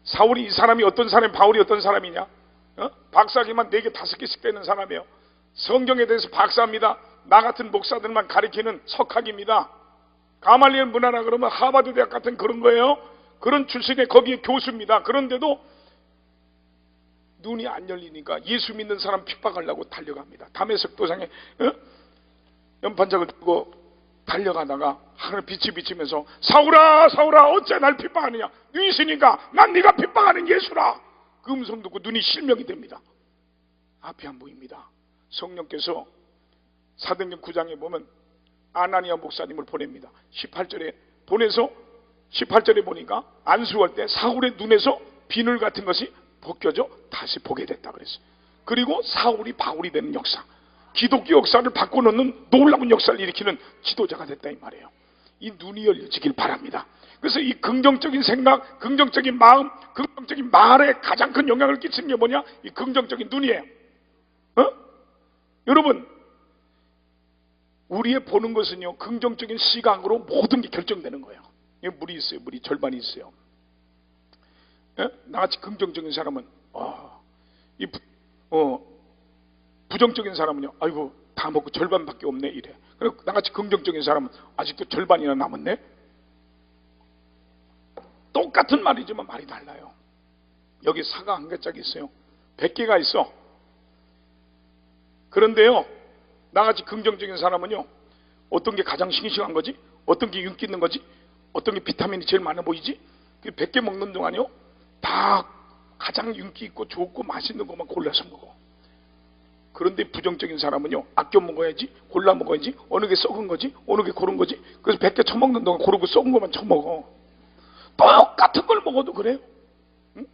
사울이 이 사람이 어떤 사람이 바울이 어떤 사람이냐? 박사기만 4개 5개씩 되는 사람이에요. 성경에 대해서 박사입니다. 나 같은 목사들만 가리키는 석학입니다. 가말리엘 문화라 그러면 하버드 대학 같은 그런 거예요. 그런 출신의 거기에 교수입니다. 그런데도 눈이 안 열리니까 예수 믿는 사람 핍박하려고 달려갑니다. 다메섹 도상에 연판장을 두고 달려가다가 하늘 빛이 비치면서 사울아 사울아 어째 날 핍박하느냐, 네 있으니까 난 네가 핍박하는 예수라. 그 음성 듣고 눈이 실명이 됩니다. 앞이 안 보입니다. 성령께서 사도행전 9장에 보면 아나니아 목사님을 보냅니다. 18절에 보내서 18절에 보니까 안수할 때 사울의 눈에서 비늘 같은 것이 벗겨져 다시 보게 됐다 그랬어요. 그리고 사울이 바울이 되는 역사, 기독교 역사를 바꿔놓는 놀라운 역사를 일으키는 지도자가 됐다 이 말이에요. 이 눈이 열려지길 바랍니다. 그래서 이 긍정적인 생각, 긍정적인 마음, 긍정적인 말에 가장 큰 영향을 끼치는 게 뭐냐? 이 긍정적인 눈이에요. 여러분, 우리의 보는 것은요, 긍정적인 시각으로 모든 게 결정되는 거예요. 물이 있어요. 물이 절반이 있어요. 나같이 긍정적인 사람은 부정적인 사람은요, 아이고 다 먹고 절반밖에 없네 이래. 그리고 나같이 긍정적인 사람은 아직도 절반이나 남았네. 똑같은 말이지만 말이 달라요. 여기 사과 한 개짜리 있어요. 100개가 있어. 그런데요, 나같이 긍정적인 사람은요, 어떤 게 가장 싱싱한 거지? 어떤 게 윤기 있는 거지? 어떤 게 비타민이 제일 많아 보이지? 그 100개 먹는 동안요, 다 가장 윤기 있고 좋고 맛있는 것만 골라서 먹어. 그런데 부정적인 사람은요, 아껴 먹어야지, 골라 먹어야지, 어느 게 썩은 거지, 어느 게 고른 거지. 그래서 100개 처먹는 동안 고르고 썩은 것만 처먹어. 똑같은 걸 먹어도 그래요. 응?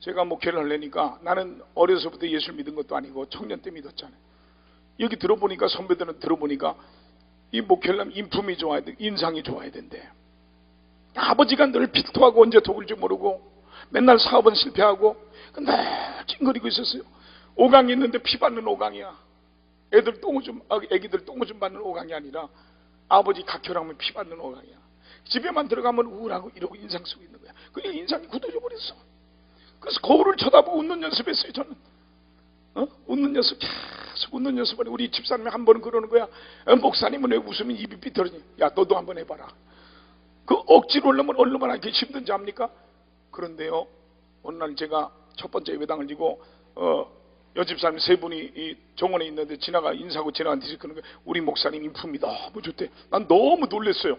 제가 목회를 하려니까, 나는 어려서부터 예수 믿은 것도 아니고 청년 때 믿었잖아요. 여기 들어보니까, 선배들은 들어보니까 이 목회를 하면 인품이 좋아야 돼, 인상이 좋아야 된대. 아버지가 늘 빌토하고 언제 독을지 모르고 맨날 사업은 실패하고 맨날 찡거리고 있었어요. 오강이 있는데 피 받는 오강이야. 애기들 똥오줌 받는 오강이 아니라 아버지 각혈하면 피 받는 오강이야. 집에만 들어가면 우울하고 이러고 인상 쓰고 있는 거야. 그냥 인상이 굳어져 버렸어. 그래서 거울을 쳐다보고 웃는 연습했어요. 저는 웃는 연습, 계속 웃는 연습을. 우리 집사님이 한 번은 그러는 거야. 목사님은 왜 웃으면 입이 삐뚤어지냐. 야, 너도 한번 해봐라. 그 억지로 올려면 얼마나 이렇게 힘든지 압니까? 그런데요, 어느 날 제가 첫 번째 예배당을 지고 여집사님 세 분이 이 정원에 있는데 인사하고 지나간 뒤에 그러는 거예요. 우리 목사님 인품이 너무 좋대. 난 너무 놀랬어요.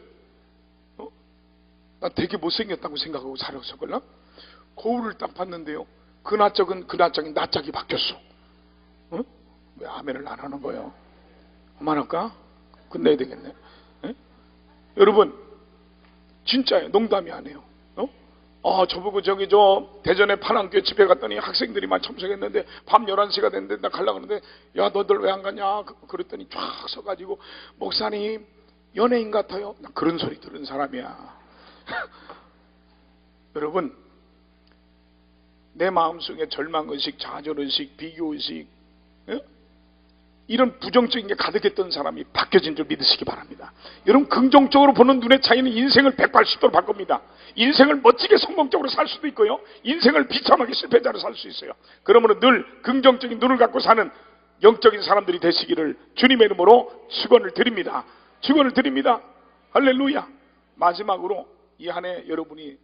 난 되게 못생겼다고 생각하고 살았을걸나? 거울을 딱 봤는데요, 그 낯짝이 낯짝이 바뀌었어. 왜 아멘을 안 하는 거예요? 그만할까? 끝내야 되겠네. 여러분, 진짜예요. 농담이 아니에요. 저보고 대전에 파랑교회 집회 갔더니 학생들이 많이 참석했는데 밤 11시가 됐는데 나 가려고 하는데, 야, 너들 왜 안 가냐? 그랬더니 쫙 서가지고, 목사님 연예인 같아요. 나 그런 소리 들은 사람이야. 여러분, 내 마음속에 절망의식, 좌절의식, 비교의식, 이런 부정적인 게 가득했던 사람이 바뀌어진 줄 믿으시기 바랍니다. 여러분, 긍정적으로 보는 눈의 차이는 인생을 180도로 바꿉니다. 인생을 멋지게 성공적으로 살 수도 있고요, 인생을 비참하게 실패자로 살 수 있어요. 그러므로 늘 긍정적인 눈을 갖고 사는 영적인 사람들이 되시기를 주님의 이름으로 축원을 드립니다. 축원을 드립니다. 할렐루야. 마지막으로 이 한 해 여러분이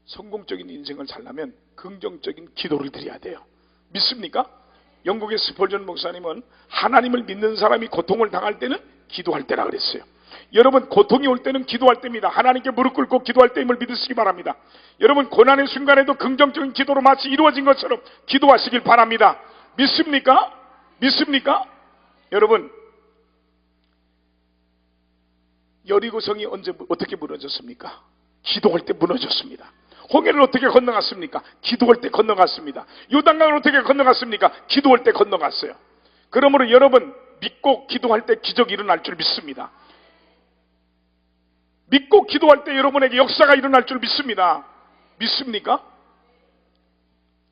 성공적인 인생을 살려면 긍정적인 기도를 드려야 돼요. 믿습니까? 영국의 스펄전 목사님은 하나님을 믿는 사람이 고통을 당할 때는 기도할 때라 그랬어요. 여러분, 고통이 올 때는 기도할 때입니다. 하나님께 무릎 꿇고 기도할 때임을 믿으시기 바랍니다. 여러분, 고난의 순간에도 긍정적인 기도로 마치 이루어진 것처럼 기도하시길 바랍니다. 믿습니까? 믿습니까? 여러분, 여리고성이 어떻게 무너졌습니까? 기도할 때 무너졌습니다. 홍해를 어떻게 건너갔습니까? 기도할 때 건너갔습니다. 요단강을 어떻게 건너갔습니까? 기도할 때 건너갔어요. 그러므로 여러분, 믿고 기도할 때 기적이 일어날 줄 믿습니다. 믿고 기도할 때 여러분에게 역사가 일어날 줄 믿습니다. 믿습니까?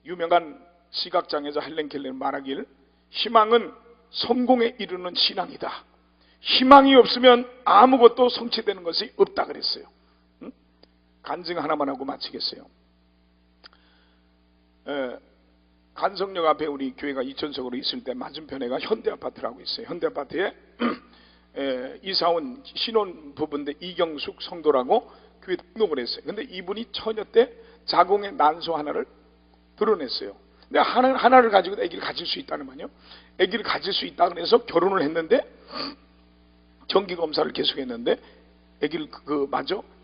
유명한 시각장애자 헬렌 켈러는 말하길, 희망은 성공에 이르는 신앙이다. 희망이 없으면 아무것도 성취되는 것이 없다 그랬어요. 간증 하나만 하고 마치겠어요. 간성역 앞에 우리 교회가 2천석으로 있을 때 맞은편에가 현대아파트라고 있어요. 현대아파트에 이사온 신혼부부인데 이경숙 성도라고 교회 등록을 했어요. 근데 이분이 처녀 때 자궁의 난소 하나를 드러냈어요. 근데 하나를 가지고 아기를 가질 수 있다는 말이에요. 아기를 가질 수 있다 그래서 결혼을 했는데 정기 검사를 계속했는데 아기를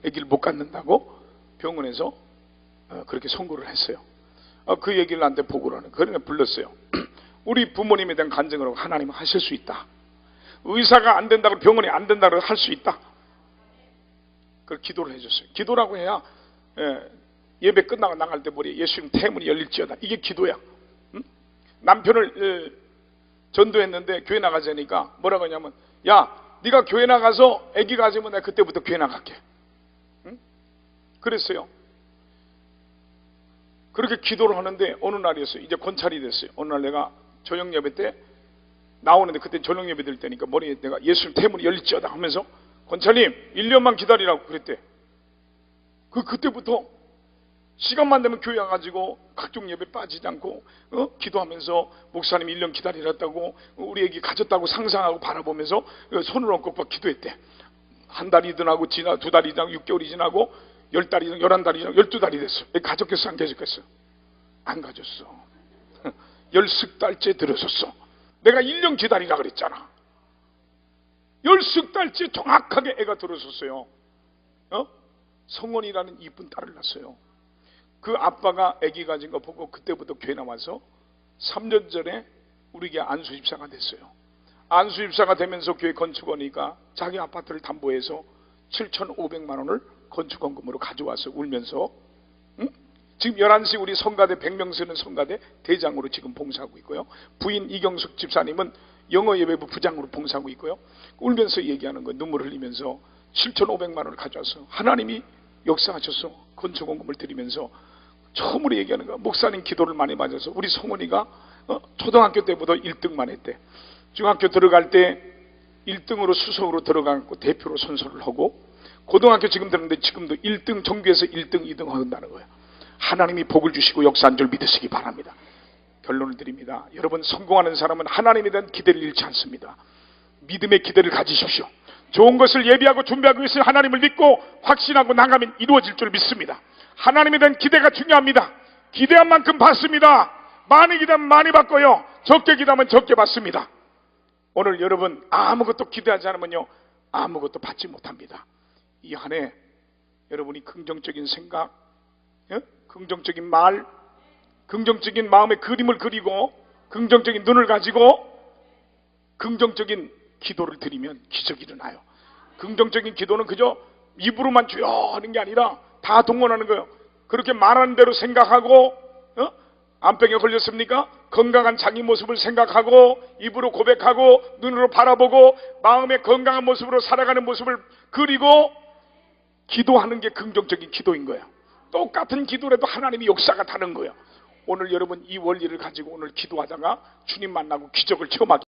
아기를 못 갖는다고 병원에서 그렇게 선고를 했어요. 그 얘기를 나한테 보고를 하는. 그러니까 불렀어요. 우리 부모님에 대한 간증을 하고 하나님은 하실 수 있다. 의사가 안 된다고 병원이 안 된다고 할 수 있다. 그걸 기도를 해줬어요. 기도라고 해야 예배 끝나고 나갈 때 머리에 예수님 태문이 열릴지어다. 이게 기도야. 응? 남편을 전도했는데 교회 나가자니까 뭐라고 하냐면, 야 네가 교회 나가서 아기 가지면 내가 그때부터 교회 나갈게. 응? 그랬어요. 그렇게 기도를 하는데 어느 날이었어요. 이제 권찰이 됐어요. 어느 날 내가 저녁 예배 때 나오는데, 그때 저녁 예배 될 때니까 머리에 내가 예수님 태문이 열릴지어다 하면서, 권찰님 1년만 기다리라고 그랬대. 그때부터 시간만 되면 교회 와가지고 각종 예배 빠지지 않고 기도하면서 목사님 1년 기다리랬다고, 우리 애기 가졌다고 상상하고 바라보면서 손을 얹고 기도했대. 한 달이 지나고 2달이 지나고 6개월이 지나고 10달이 지나고 11달이 지나고 12달이 됐어. 가졌겠어 안 가졌겠어? 안 가졌어. 10달째 들어섰어. 내가 1년 기다리라 그랬잖아. 10달째 정확하게 애가 들어섰어요. 성원이라는 이쁜 딸을 낳았어요. 그 아빠가 아기 가진 거 보고 그때부터 교회 나와서 3년 전에 우리에게 안수집사가 됐어요. 안수집사가 되면서 교회 건축원이가 자기 아파트를 담보해서 7,500만 원을 건축원금으로 가져와서 울면서, 응? 지금 11시 우리 성가대 100명 쓰는 성가대 대장으로 지금 봉사하고 있고요. 부인 이경숙 집사님은 영어예배부 부장으로 봉사하고 있고요. 울면서 얘기하는 거예요. 눈물 흘리면서 7,500만 원을 가져와서 하나님이 역사하셔서 건축원금을 드리면서 처음으로 얘기하는 거야. 목사님 기도를 많이 맞아서 우리 성원이가 초등학교 때부터 1등만 했대. 중학교 들어갈 때 1등으로 수석으로 들어가고 대표로 선서를 하고, 고등학교 지금 들었는데 지금도 1등, 전교에서 1등, 2등 한다는 거예요. 하나님이 복을 주시고 역사한 줄 믿으시기 바랍니다. 결론을 드립니다. 여러분, 성공하는 사람은 하나님에 대한 기대를 잃지 않습니다. 믿음의 기대를 가지십시오. 좋은 것을 예비하고 준비하고 있을 하나님을 믿고 확신하고 나가면 이루어질 줄 믿습니다. 하나님에 대한 기대가 중요합니다. 기대한 만큼 받습니다. 많이 기대하면 많이 받고요, 적게 기대하면 적게 받습니다. 오늘 여러분 아무것도 기대하지 않으면요 아무것도 받지 못합니다. 이 한 해 여러분이 긍정적인 생각, 긍정적인 말, 긍정적인 마음의 그림을 그리고 긍정적인 눈을 가지고 긍정적인 기도를 드리면 기적이 일어나요. 긍정적인 기도는 그저 입으로만 주여 하는 게 아니라 다 동원하는 거예요. 그렇게 말하는 대로 생각하고, 암병에 걸렸습니까? 건강한 자기 모습을 생각하고 입으로 고백하고 눈으로 바라보고 마음의 건강한 모습으로 살아가는 모습을 그리고 기도하는 게 긍정적인 기도인 거예요. 똑같은 기도라도 하나님이 역사가 다른 거예요. 오늘 여러분 이 원리를 가지고 오늘 기도하다가 주님 만나고 기적을 체험하기